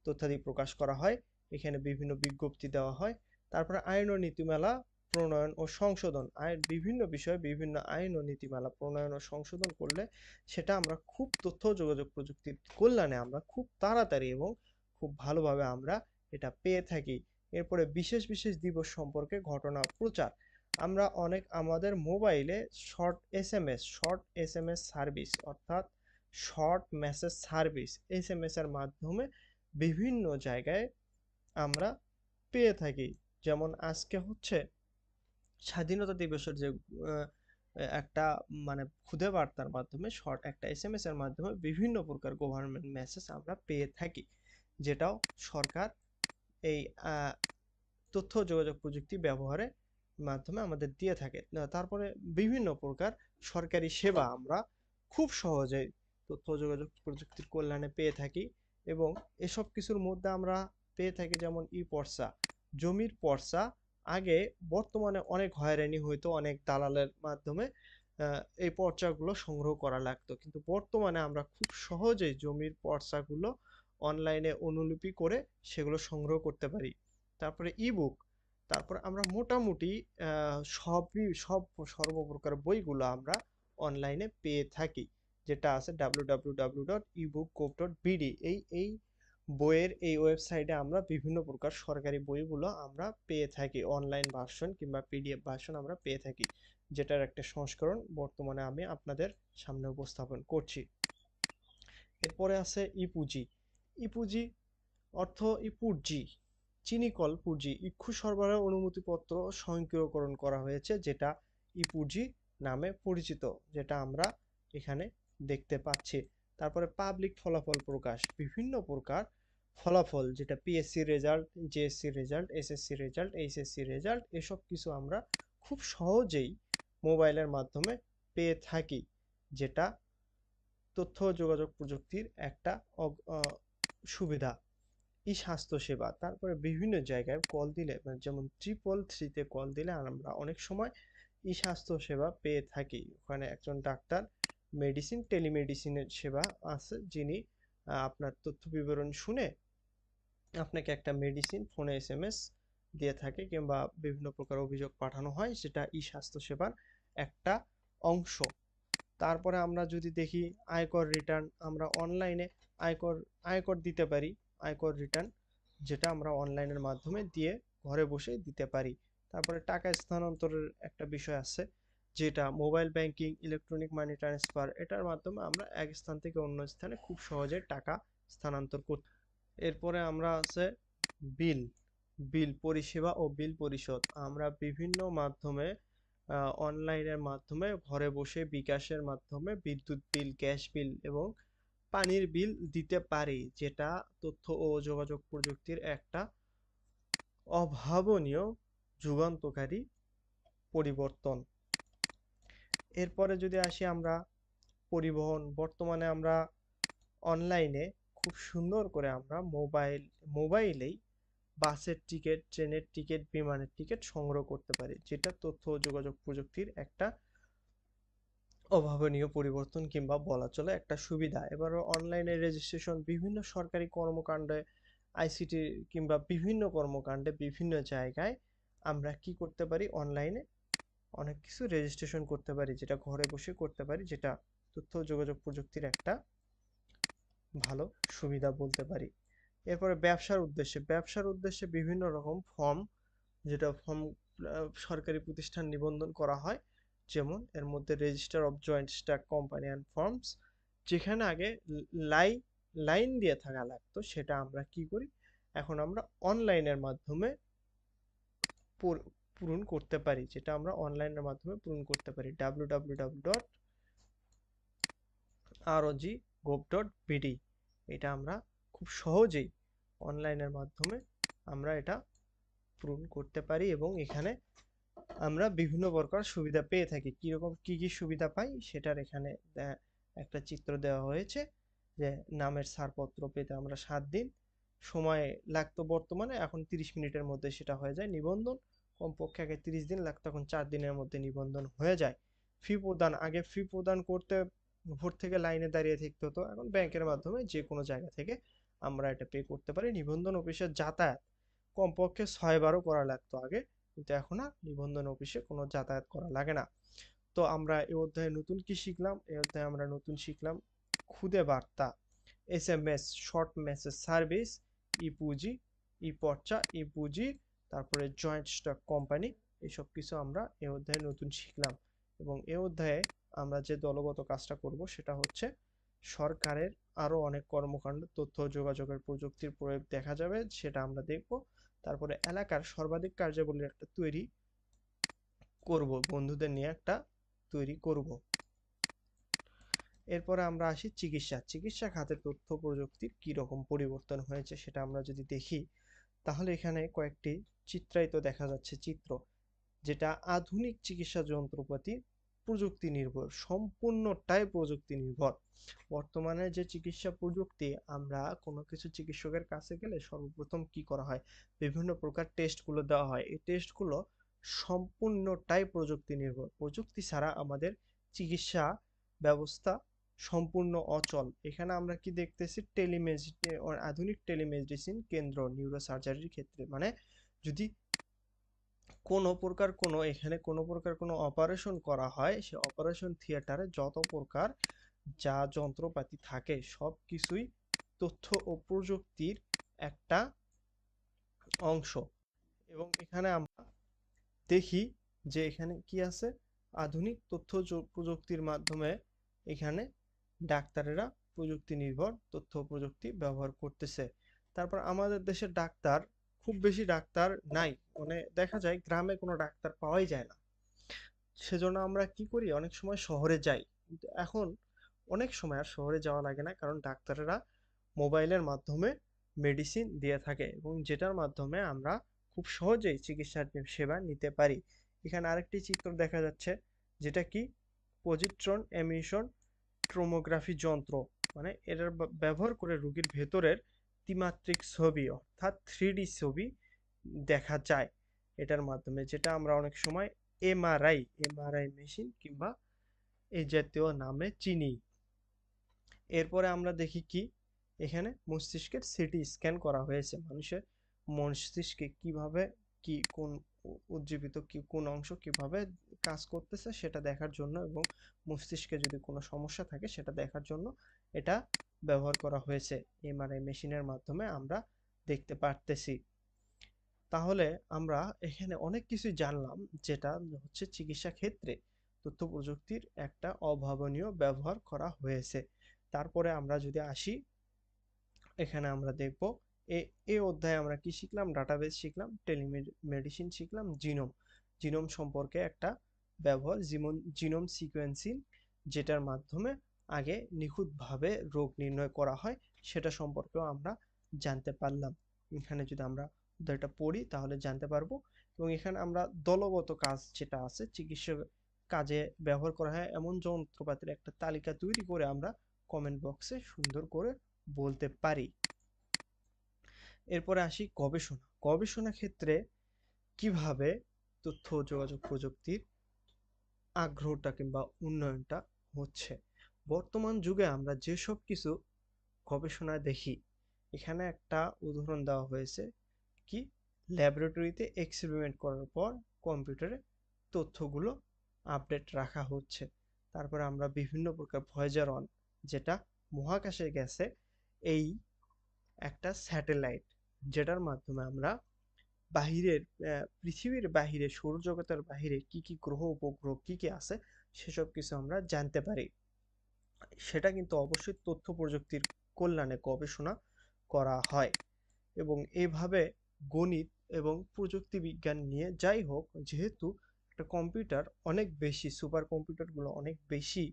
তথ্যাদি প্রকাশ করা হয়, এখানে বিভিন্ন বিজ্ঞপ্তি দেওয়া হয়। তারপরে আইন ও নীতিমালা প্রণয়ন ও সংশোধন, বিভিন্ন বিষয়ে বিভিন্ন আইন ও নীতিমালা প্রণয়ন ও সংশোধন করলে সেটা আমরা খুব তথ্য যোগাযোগ প্রযুক্তির কল্যাণে আমরা খুব তাড়াতাড়ি এবং খুব ভালোভাবে আমরা এটা পেয়ে থাকি। এরপরে বিশেষ বিশেষ দিবস সম্পর্কে ঘটনা প্রচার, আমরা আমাদের মোবাইলে শর্ট এসএমএস সার্ভিস, অর্থাৎ শর্ট মেসেজ সার্ভিস, এসএমএস এর মাধ্যমে বিভিন্ন জায়গায় আমরা পেয়ে থাকি। যেমন আজকে হচ্ছে স্বাধীনতা দিবসের যে একটা মানে খুদে বার্তার মাধ্যমে, শর্ট একটা এসএমএস এর মাধ্যমে বিভিন্ন প্রকার গভর্নমেন্ট মেসেজ আমরা পেয়ে থাকি, যেটাও সরকার এই তথ্য যোগাযোগ প্রযুক্তি ব্যবহারের মাধ্যমে আমাদের দিয়ে থাকে। তারপরে বিভিন্ন প্রকার সরকারি সেবা আমরা খুব সহজেই তথ্য যোগাযোগ প্রযুক্তির কল্যাণে পেয়ে থাকি, এবং এসব কিছুর মধ্যে আমরা পেয়ে থাকি যেমন পর্চা, জমির পর্চা। আগে, বর্তমানে অনেক হয়রানি হইতো অনেক দালালের মাধ্যমে, এই পর্চাগুলো সংগ্রহ করা লাগতো, কিন্তু বর্তমানে আমরা খুব সহজেই জমির পর্চাগুলো অনলাইনে অনুলিপি করে সেগুলো সংগ্রহ করতে পারি। তারপরে ইবুক, তারপর আমরা মোটামুটি সব সর্বপ্রকার বইগুলো আমরা অনলাইনে পেয়ে থাকি, যেটা আছে www.ebookgov.bd। এই বইয়ের এই ওয়েবসাইটে আমরা বিভিন্ন প্রকার সরকারি বইগুলো আমরা পেয়ে থাকি, অনলাইন ভার্সন কিংবা পিডিএফ ভার্সন আমরা পেয়ে থাকি, যেটার একটা সংস্করণ বর্তমানে আমি আপনাদের সামনে উপস্থাপন করছি। এরপরে আছে ইপুজি। ইপুজি অর্থ ইপুজি, চিনিকল পুঁজি, ইক্ষু সরবরাহ অনুমতিপত্র স্বয়ংক্রিয়করণ করা হয়েছে, যেটা ইপুজি নামে পরিচিত, যেটা আমরা এখানে দেখতে পাচ্ছি। তারপরে পাবলিক ফলাফল প্রকাশ, বিভিন্ন প্রকার ফলাফল, যেটা PSC result, JSC result, SSC result, HSC result, এসব কিছু আমরা খুব সহজেই মোবাইলের মাধ্যমে পেয়ে থাকি, যেটা তথ্য ও যোগাযোগ প্রযুক্তির একটা সুবিধা। ই স্বাস্থ্যসেবা, তারপরে বিভিন্ন জায়গায় কল দিলে, যেমন 333-তে কল দিলে আমরা অনেক সময় ই স্বাস্থ্যসেবা পেয়ে থাকি। ওখানে একজন ডাক্তার, মেডিসিন, টেলিমেডিসিনের সেবা আছে, যিনি আপনার তথ্য বিবরণ শুনে আপনাকে একটা মেডিসিন ফোনে এসএমএস দিয়ে থাকে, কিংবা বিভিন্ন প্রকার অভিযোগ পাঠানো হয়, সেটা ই স্বাস্থ্যসেবার একটা অংশ। তারপরে আমরা যদি দেখি আয়কর রিটার্ন, আমরা অনলাইনে আয়কর আয়কর দিতে পারি, আয়কর রিটার্ন, যেটা আমরা অনলাইনের মাধ্যমে দিয়ে ঘরে বসে দিতে পারি। তারপরে টাকা স্থানান্তরের একটা বিষয় আছে, যেটা mobile banking, electronic money transfer, এটার মাধ্যমে আমরা এক স্থান থেকে অন্য স্থানে খুব সহজে টাকা স্থানান্তর করতে। এরপরে আমরা আছে বিল, বিল পরিষেবা ও বিল পরিশোধ। আমরা বিভিন্ন মাধ্যমে অনলাইনের মাধ্যমে ঘরে বসে বিকাশের মাধ্যমে বিদ্যুৎ বিল, গ্যাস বিল এবং পানির বিল দিতে পারি, যেটা তথ্য ও যোগাযোগ প্রযুক্তির একটা অভাবনীয় যুগান্তকারী পরিবর্তন। এরপরে যদি আসি আমরা পরিবহন, বর্তমানে আমরা অনলাইনে খুব সুন্দর করে আমরা মোবাইলেই বাসের টিকিট, ট্রেনের টিকিট, বিমানের টিকিট সংগ্রহ করতে পারি, যেটা তথ্য ও যোগাযোগ প্রযুক্তির একটা অভাবনীয় পরিবর্তন কিংবা বলা চলে একটা সুবিধা। এবার অনলাইনে রেজিস্ট্রেশন, বিভিন্ন সরকারি কর্মকাণ্ডে, আইসিটি কিংবা বিভিন্ন কর্মকাণ্ডে বিভিন্ন জায়গায় আমরা কি করতে পারি, অনলাইনে অনেক কিছু রেজিস্ট্রেশন করতে পারি, যেটা ঘরে বসে করতে পারি, যেটা তথ্য ও যোগাযোগ প্রযুক্তির একটা ভালো সুবিধা বলতে পারি। এরপরে ব্যবসার উদ্দেশ্যে বিভিন্ন রকম ফর্ম, যেটা ফর্ম সরকারি প্রতিষ্ঠান নিবন্ধন করা হয়, যেমন এর মধ্যে register of joint stock company and firms, যেখানে আগে লাই লাইন দিয়ে থাকা লাগতো, সেটা আমরা কি করি, এখন আমরা অনলাইনের মাধ্যমে পূরণ করতে পারি, যেটা আমরা অনলাইনের মাধ্যমে পূরণ করতে পারি, www.rog.gov.bd। এটা আমরা খুব সহজেই অনলাইনের মাধ্যমে আমরা এটা পূরণ করতে পারি, এবং এখানে আমরা বিভিন্ন প্রকার সুবিধা পেয়ে থাকি। কিরকম কি কি সুবিধা পাই, সেটার এখানে একটা চিত্র দেওয়া হয়েছে, যে নামের ছাড়পত্র পেতে আমরা 7 দিন সময় লাগতো, বর্তমানে এখন 30 মিনিটের মধ্যে সেটা হয়ে যায় নিবন্ধন। কমপক্ষে আগে 30 দিন লাগতো, এখন 4 দিনের মধ্যে নিবন্ধন হয়ে যায়। ফি প্রদান, আগে ফি প্রদান করতে ভোর থেকে লাইনে দাঁড়িয়ে থাকতে হতো, এখন ব্যাংকের মাধ্যমে যে কোনো জায়গা থেকে আমরা এটা পে করতে পারি। নিবন্ধন অফিসের যাতায়াত কমপক্ষে 6 বারও করা লাগতো আগে, কিন্তু এখন আর নিবন্ধন অফিসে কোনো যাতায়াত করা লাগে না। তো আমরা এই অধ্যায়ে নতুন কি শিখলাম, এই অধ্যায়ে আমরা নতুন শিখলাম খুদে বার্তা, এসএমএস, শর্ট মেসেজ সার্ভিস, ইপুজি, ইপর্চা, ইপুজি, তারপরে জয়েন্ট স্টক কোম্পানি, এসব কিছু আমরা এই অধ্যায়ে নতুন শিখলাম। এবং এই অধ্যায়ে আমরা যে দলগত কাজটা করব, সেটা হচ্ছে সরকারের আরো অনেক কর্মকাণ্ড, তথ্য যোগাযোগের প্রযুক্তির প্রয়োগ দেখা যাবে, সেটা আমরা দেখব। তারপরে এলাকার সর্বাধিক কার্যাবলীর একটা তৈরি করব, বন্ধুদের নিয়ে একটা তৈরি করব। এরপরে আমরা আসি চিকিৎসা খাতে তথ্য প্রযুক্তির কি রকম পরিবর্তন হয়েছে, সেটা আমরা যদি দেখি, তাহলে এখানে কয়েকটি চিত্রায়িত দেখা যাচ্ছে চিত্র, যেটা আধুনিক চিকিৎসা যন্ত্রপাতি প্রযুক্তি নির্ভর, সম্পূর্ণটাই প্রযুক্তি নির্ভর। বর্তমানে যে চিকিৎসা প্রযুক্তি, আমরা কোনো কিছু চিকিৎসকের কাছে গেলে সর্বপ্রথম কি করা হয়, বিভিন্ন প্রকার টেস্টগুলো দেওয়া হয়, এই টেস্টগুলো সম্পূর্ণটাই প্রযুক্তি নির্ভর। প্রযুক্তি ছাড়া আমাদের চিকিৎসা ব্যবস্থা সম্পূর্ণ অচল। এখানে আমরা কি দেখতেছি, আধুনিক টেলিমেডিসিন কেন্দ্র নিউরোসার্জারির ক্ষেত্রে, মানে যদি এখানে কোনো প্রকার কোনো অপারেশন করা হয়, সে অপারেশন থিয়েটারে যত প্রকার যা যন্ত্রপাতি থাকে সব কিছুই তথ্য ও প্রযুক্তির একটা অংশ। এবং এখানে আমরা দেখি যে এখানে কি আছে, আধুনিক তথ্য প্রযুক্তির মাধ্যমে এখানে ডাক্তারেরা প্রযুক্তি নির্ভর তথ্য প্রযুক্তি ব্যবহার করতেছে। তারপর আমাদের দেশের ডাক্তার, খুব বেশি ডাক্তার নাই, মানে দেখা যায় গ্রামে কোনো ডাক্তার পাওয়াই যায় না। সেজন্য আমরা কি করি, অনেক সময় শহরে যাই। কিন্তু এখন অনেক সময় আর শহরে যাওয়া লাগে না, কারণ ডাক্তারেরা মোবাইলের মাধ্যমে মেডিসিন দিয়ে থাকে এবং যেটার মাধ্যমে আমরা খুব সহজেই চিকিৎসার সেবা নিতে পারি। এখানে আরেকটি চিত্র দেখা যাচ্ছে, যেটা কি পজিট্রন এমিশন ট্রোমোগ্রাফি যন্ত্র, মানে এটার ব্যবহার করে রোগীর ভেতরের ত্রিমাত্রিক ছবি অর্থাৎ 3D ছবি দেখা যায় এটার মাধ্যমে, যেটা আমরা অনেক সময় এমআরআই মেশিন কিংবা এই জাতীয় নামে চিনি। এরপরে আমরা দেখি কি, এখানে মস্তিষ্কের সিটি স্ক্যান করা হয়েছে, মানুষের মস্তিষ্কে কিভাবে কি কোন উজ্জীবিত কি কোন অংশ কিভাবে কাজ করতেছে সেটা দেখার জন্য, এবং মস্তিষ্কে যদি কোনো সমস্যা থাকে সেটা দেখার জন্য এটা ব্যবহার করা হয়েছে। এমআরআই মেশিনের মাধ্যমে আমরা দেখতে পারতেছি। তাহলে আমরা এখানে অনেক কিছুই জানলাম, যেটা হচ্ছে চিকিৎসা ক্ষেত্রে তথ্য প্রযুক্তির একটা অভাবনীয় ব্যবহার করা হয়েছে। তারপরে আমরা যদি আসি, এখানে আমরা দেখব এই অধ্যায়ে আমরা কি শিখলাম, ডাটাবেস শিখলাম, টেলিমেডিসিন শিখলাম, জিনোম সম্পর্কে একটা ব্যবহার, জিনোম সিকোয়েন্সিং, যেটার মাধ্যমে আগে নিখুঁতভাবে রোগ নির্ণয় করা হয় সেটা সম্পর্কেও আমরা জানতে পারলাম। এখানে যদি আমরা অধ্যায়টা পড়ি তাহলে জানতে পারবো। এবং এখানে আমরা দলগত কাজ যেটা আছে চিকিৎসা কাজে ব্যবহার করা হয় এমন যন্ত্রপাতির একটা তালিকা তৈরি করে আমরা কমেন্ট বক্সে সুন্দর করে বলতে পারি। এরপরে আসি গবেষণা ক্ষেত্রে কিভাবে তথ্য ও যোগাযোগ প্রযুক্তির আগ্রহটা কিংবা উন্নয়নটা হচ্ছে। বর্তমান যুগে আমরা যেসব কিছু গবেষণায় দেখি, এখানে একটা উদাহরণ দেওয়া হয়েছে কি, ল্যাবরেটরিতে এক্সপেরিমেন্ট করার পর কম্পিউটারে তথ্যগুলো আপডেট রাখা হচ্ছে। তারপরে আমরা বিভিন্ন প্রকার ভয়েজার 1, যেটা মহাকাশে গেছে, এই একটা স্যাটেলাইট, যেটার মাধ্যমে আমরা বাহিরের পৃথিবীর বাহিরে, সৌরজগতের বাহিরে কি কি গ্রহ উপগ্রহ কি কি আছে সেসব কিছু আমরা জানতে পারি। সেটা কিন্তু অবশ্যই তথ্য প্রযুক্তির কল্যাণে গবেষণা করা হয়। এবং এইভাবে গণিত এবং প্রযুক্তি বিজ্ঞান নিয়ে, যাই হোক, যেহেতু একটা কম্পিউটার অনেক বেশি, সুপার কম্পিউটারগুলো অনেক বেশি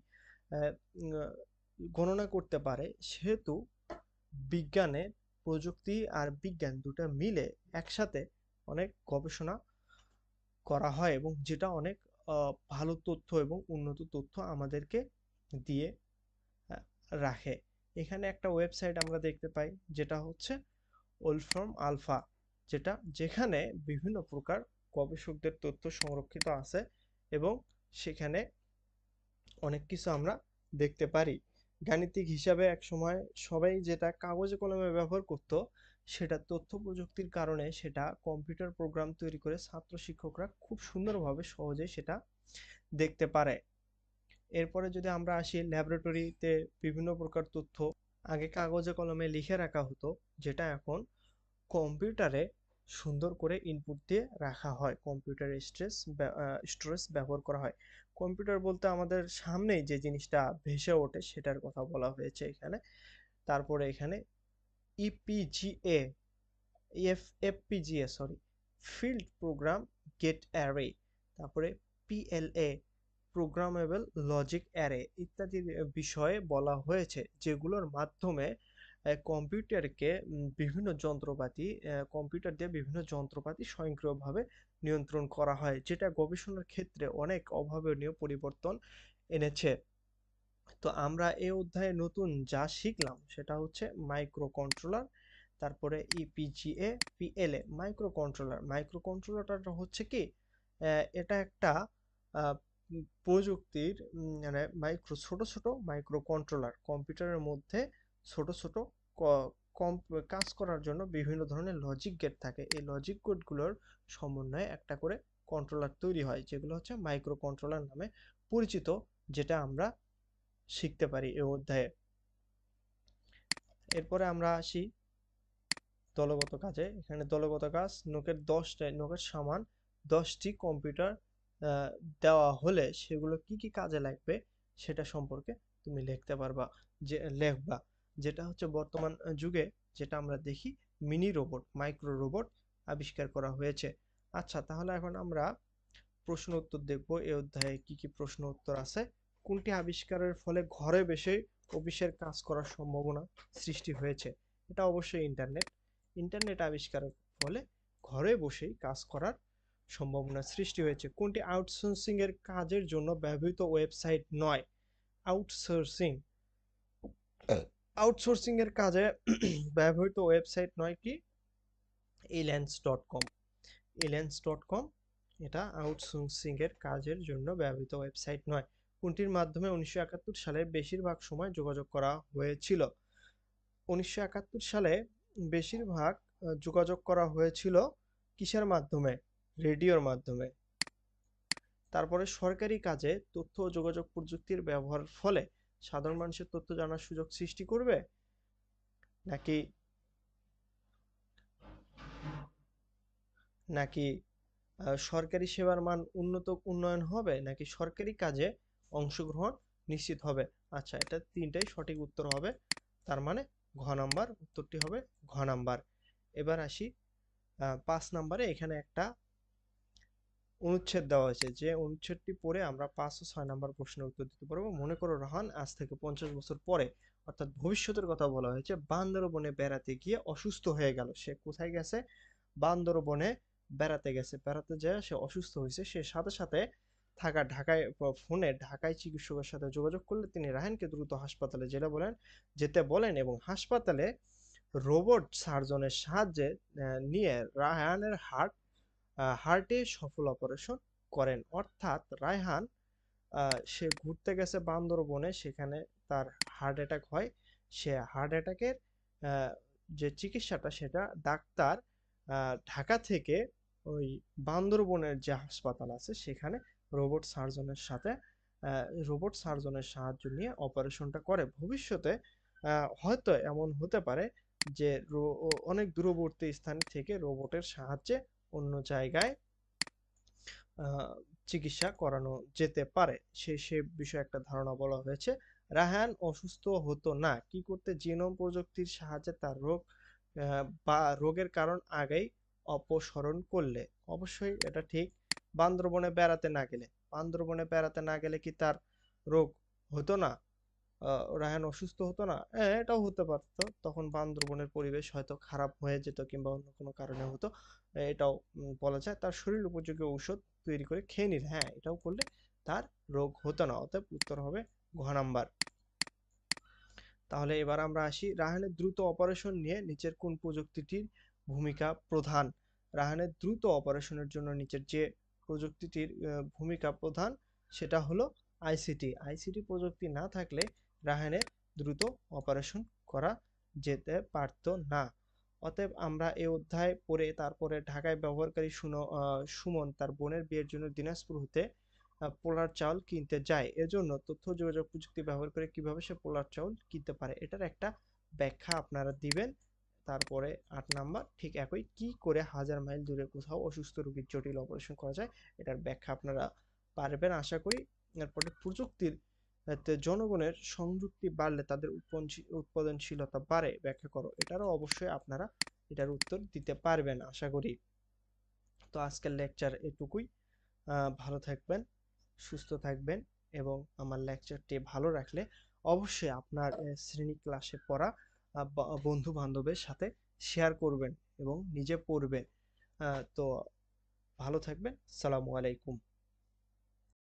গণনা করতে পারে, সেহেতু বিজ্ঞানে প্রযুক্তি আর বিজ্ঞান দুটো মিলে একসাথে অনেক গবেষণা করা হয় এবং যেটা অনেক ভালো তথ্য এবং উন্নত তথ্য আমাদেরকে দিয়ে রাখে। এখানে একটা ওয়েবসাইট আমরা দেখতে পাই, যেটা হচ্ছে ওলফর্ম আলফা, যেখানে বিভিন্ন প্রকার গবেষকদের তথ্য সংরক্ষিত আছে এবং সেখানে অনেক কিছু আমরা দেখতে পারি। গাণিতিক হিসাবে একসময় সবাই যেটা কাগজে কলমে ব্যবহার করত, সেটা তথ্য প্রযুক্তির কারণে সেটা কম্পিউটার প্রোগ্রাম তৈরি করে ছাত্র শিক্ষকরা খুব সুন্দরভাবে সহজে সেটা দেখতে পারে। এরপরে যদি আমরা আসি ল্যাবরেটরিতে, বিভিন্ন প্রকার তথ্য আগে কাগজে কলমে লিখে রাখা হতো, যেটা এখন কম্পিউটারে সুন্দর করে ইনপুট দিয়ে রাখা হয়, কম্পিউটার স্টোরেজ ব্যবহার করা হয়। কম্পিউটার বলতে আমাদের সামনেই যে জিনিসটা ভেসে ওঠে সেটার কথা বলা হয়েছে এখানে। তারপরে এখানে ইপিজিএ FPGA field programme gate array, তারপরে পিএলএ প্রোগ্রামেবল লজিক অ্যারে ইত্যাদি বিষয়ে বলা হয়েছে, যেগুলোর মাধ্যমে কম্পিউটারকে কম্পিউটার দিয়ে বিভিন্ন যন্ত্রপাতি স্বয়ংক্রিয়ভাবে নিয়ন্ত্রণ করা হয়, যেটা গবেষণার ক্ষেত্রে অনেক অভাবনীয় পরিবর্তন এনেছে। তো আমরা এই অধ্যায়ে নতুন যা শিখলাম সেটা হচ্ছে মাইক্রো কন্ট্রোলার, তারপরে ইপিজিএ পিএলএ। মাইক্রো কন্ট্রোলারটা হচ্ছে কি, এটা একটা প্রযুক্তির মানে ছোট ছোট মাইক্রো কন্ট্রোলার কম্পিউটারের মধ্যে ছোট ছোট কম কাজ করার জন্য বিভিন্ন ধরনের লজিক গেট থাকে। এই লজিক গেটগুলোর সমন্বয়ে একটা করে কন্ট্রোলার তৈরি হয়, যেগুলো হচ্ছে মাইক্রো কন্ট্রোলার নামে পরিচিত, যেটা আমরা শিখতে পারি এই অধ্যায়ে। এরপরে আমরা আসি দলগত কাজে। এখানে দলগত কাজ, নোকের সমান 10টি কম্পিউটার দেওয়া হলে সেগুলো কি কি কাজে লাগবে সেটা সম্পর্কে তুমি লিখতে পারবা, যে লেখবা, যেটা হচ্ছে বর্তমান যুগে যেটা আমরা দেখি মিনি রোবট, মাইক্রো রোবট আবিষ্কার করা হয়েছে। আচ্ছা, তাহলে এখন আমরা প্রশ্ন উত্তর দেখব। এই অধ্যায়ে কি কি প্রশ্ন উত্তর আছে। কোনটি আবিষ্কারের ফলে ঘরে বসে অফিসের কাজ করার সম্ভাবনা সৃষ্টি হয়েছে? এটা অবশ্যই ইন্টারনেট। ইন্টারনেট আবিষ্কারের ফলে ঘরে বসেই কাজ করার সম্ভাবনা সৃষ্টি হয়েছে। কোনটি আউটসোর্সিং এর কাজের জন্য ব্যবহৃত ওয়েবসাইট নয়? আউটসোর্সিং আউটসোর্সিং এর কাজে ব্যবহৃত ওয়েবসাইট নয় কি? এলিয়েন্স.কম। এলিয়েন্স.কম এটা আউটসোর্সিং এর কাজের জন্য ব্যবহৃত ওয়েবসাইট নয়। কোনটির মাধ্যমে 1971 সালে বেশিরভাগ সময় যোগাযোগ করা হয়েছিল? 1971 সালে বেশিরভাগ যোগাযোগ করা হয়েছিল কিসের মাধ্যমে? রেডিওর মাধ্যমে। তারপরে সরকারি কাজে তথ্য ও যোগাযোগ প্রযুক্তির ব্যবহারের ফলে সাধারণ মানুষের তথ্য জানার সুযোগ সৃষ্টি করবে, নাকি নাকি সরকারি সেবার মান উন্নয়ন হবে, নাকি সরকারি কাজে অংশগ্রহণ নিশ্চিত হবে? আচ্ছা, এটা তিনটাই সঠিক উত্তর হবে, তার মানে ঘ নাম্বার উত্তরটি হবে ঘ নাম্বার। এবার আসি 5 নাম্বারে। এখানে একটা অনুচ্ছেদ দেওয়া হয়েছে, যে অনুচ্ছেদটি পড়ে আমরা 5 ও 6 নাম্বার প্রশ্নের উত্তর দিতে পারবো। মনে করো রহান আজ থেকে 50 বছর পরে, অর্থাৎ ভবিষ্যতের কথা বলা হয়েছে, বান্দরবনে বেড়াতে গিয়ে অসুস্থ হয়ে গেল। সে কোথায় গেছে? বান্দরবনে বেড়াতে গেছে। বেড়াতে যেয়ে সে অসুস্থ হয়েছে। সে সাথে সাথে থাকা ঢাকায় ফোনে ঢাকায় চিকিৎসকের সাথে যোগাযোগ করলে তিনি রায়হানকে দ্রুত হাসপাতালে যেতে বলেন এবং হাসপাতালে রোবট সার্জনের সাহায্যে নিয়ে রায়হানের হার্টে সফল অপারেশন করেন। অর্থাৎ রায়হান সে ঘুরতে গেছে বান্দরবনে, সেখানে তার হার্ট অ্যাটাক হয়। সে হার্ট অ্যাটাকের যে চিকিৎসাটা সেটা ডাক্তার ঢাকা থেকে ওই বান্দরবনের যে হাসপাতাল আছে সেখানে রোবট সার্জনের সাহায্য নিয়ে অপারেশনটা করে। ভবিষ্যতে হয়তো এমন হতে পারে যে অনেক দূরবর্তী স্থান থেকে রোবটের সাহায্যে অন্য জায়গায় চিকিৎসা করানো যেতে পারে। সে বিষয়ে একটা ধারণা বলা হয়েছে। রায়হান অসুস্থ হতো না কি করতে? জিনোম প্রযুক্তির সাহায্যে তার রোগ বা রোগের কারণ আগেই অপসরণ করলে। অবশ্যই এটা ঠিক। বান্দরবনে বেড়াতে না গেলে কি তার রোগ হতো না? রায়হান অসুস্থ হতো না? হ্যাঁ, এটাও হতে পারতো। তখন বান্দরবনের পরিবেশ হয়তো খারাপ হয়ে যেত কিংবা অন্য কোনো কারণে হতো। এটাও বলা যায়। তার শরীর উপযোগী ঔষধ তৈরি করে খেয়ে নিলে, হ্যাঁ, এটাও করলে তার রোগ হতো না। অতএব উত্তর হবে ঘ নাম্বার। তাহলে এবার আমরা আসি রায়হানের দ্রুত অপারেশন নিয়ে নিচের কোন প্রযুক্তিটির ভূমিকা প্রধান? রায়হানের দ্রুত অপারেশনের জন্য নিচের যে প্রযুক্তিটির ভূমিকা প্রধান সেটা হলো আইসিটি। আইসিটি প্রযুক্তি না থাকলে রায়হানের দ্রুত অপারেশন করা যেতে পারত না। অতএব আমরা এই অধ্যায় পড়ে তারপরে ঢাকায় ব্যবহারকারী সুমন তার বোনের বিয়ের জন্য দিনাজপুর হতে পোলার চাউল কিনতে যায়। এজন্য তথ্য যোগাযোগ প্রযুক্তি ব্যবহার করে কিভাবে সে পোলার চাউল কিনতে পারে, এটার একটা ব্যাখ্যা আপনারা দিবেন। তারপরে 8 নাম্বার, ঠিক একই, কি করে 1000 মাইল দূরে কোথাও অসুস্থ রোগীর জটিল অপারেশন করা যায়, এটার ব্যাখ্যা আপনারা পারবেন আশা করি। এরপরে প্রযুক্তির জনগণের সংযুক্তি বাড়লে তাদের উৎপাদনশীলতা বাড়ে, ব্যাখ্যা করো। এটারও অবশ্যই আপনারা এটার উত্তর দিতে পারবেন আশা করি। তো আজকের লেকচার এটুকুই। ভালো থাকবেন, সুস্থ থাকবেন এবং আমার লেকচারটি ভালো রাখলে অবশ্যই আপনার শ্রেণী ক্লাসে পড়া বন্ধু বান্ধবের সাথে শেয়ার করবেন এবং নিজে পড়বেন। তো ভালো থাকবেন। আসসালামু আলাইকুম।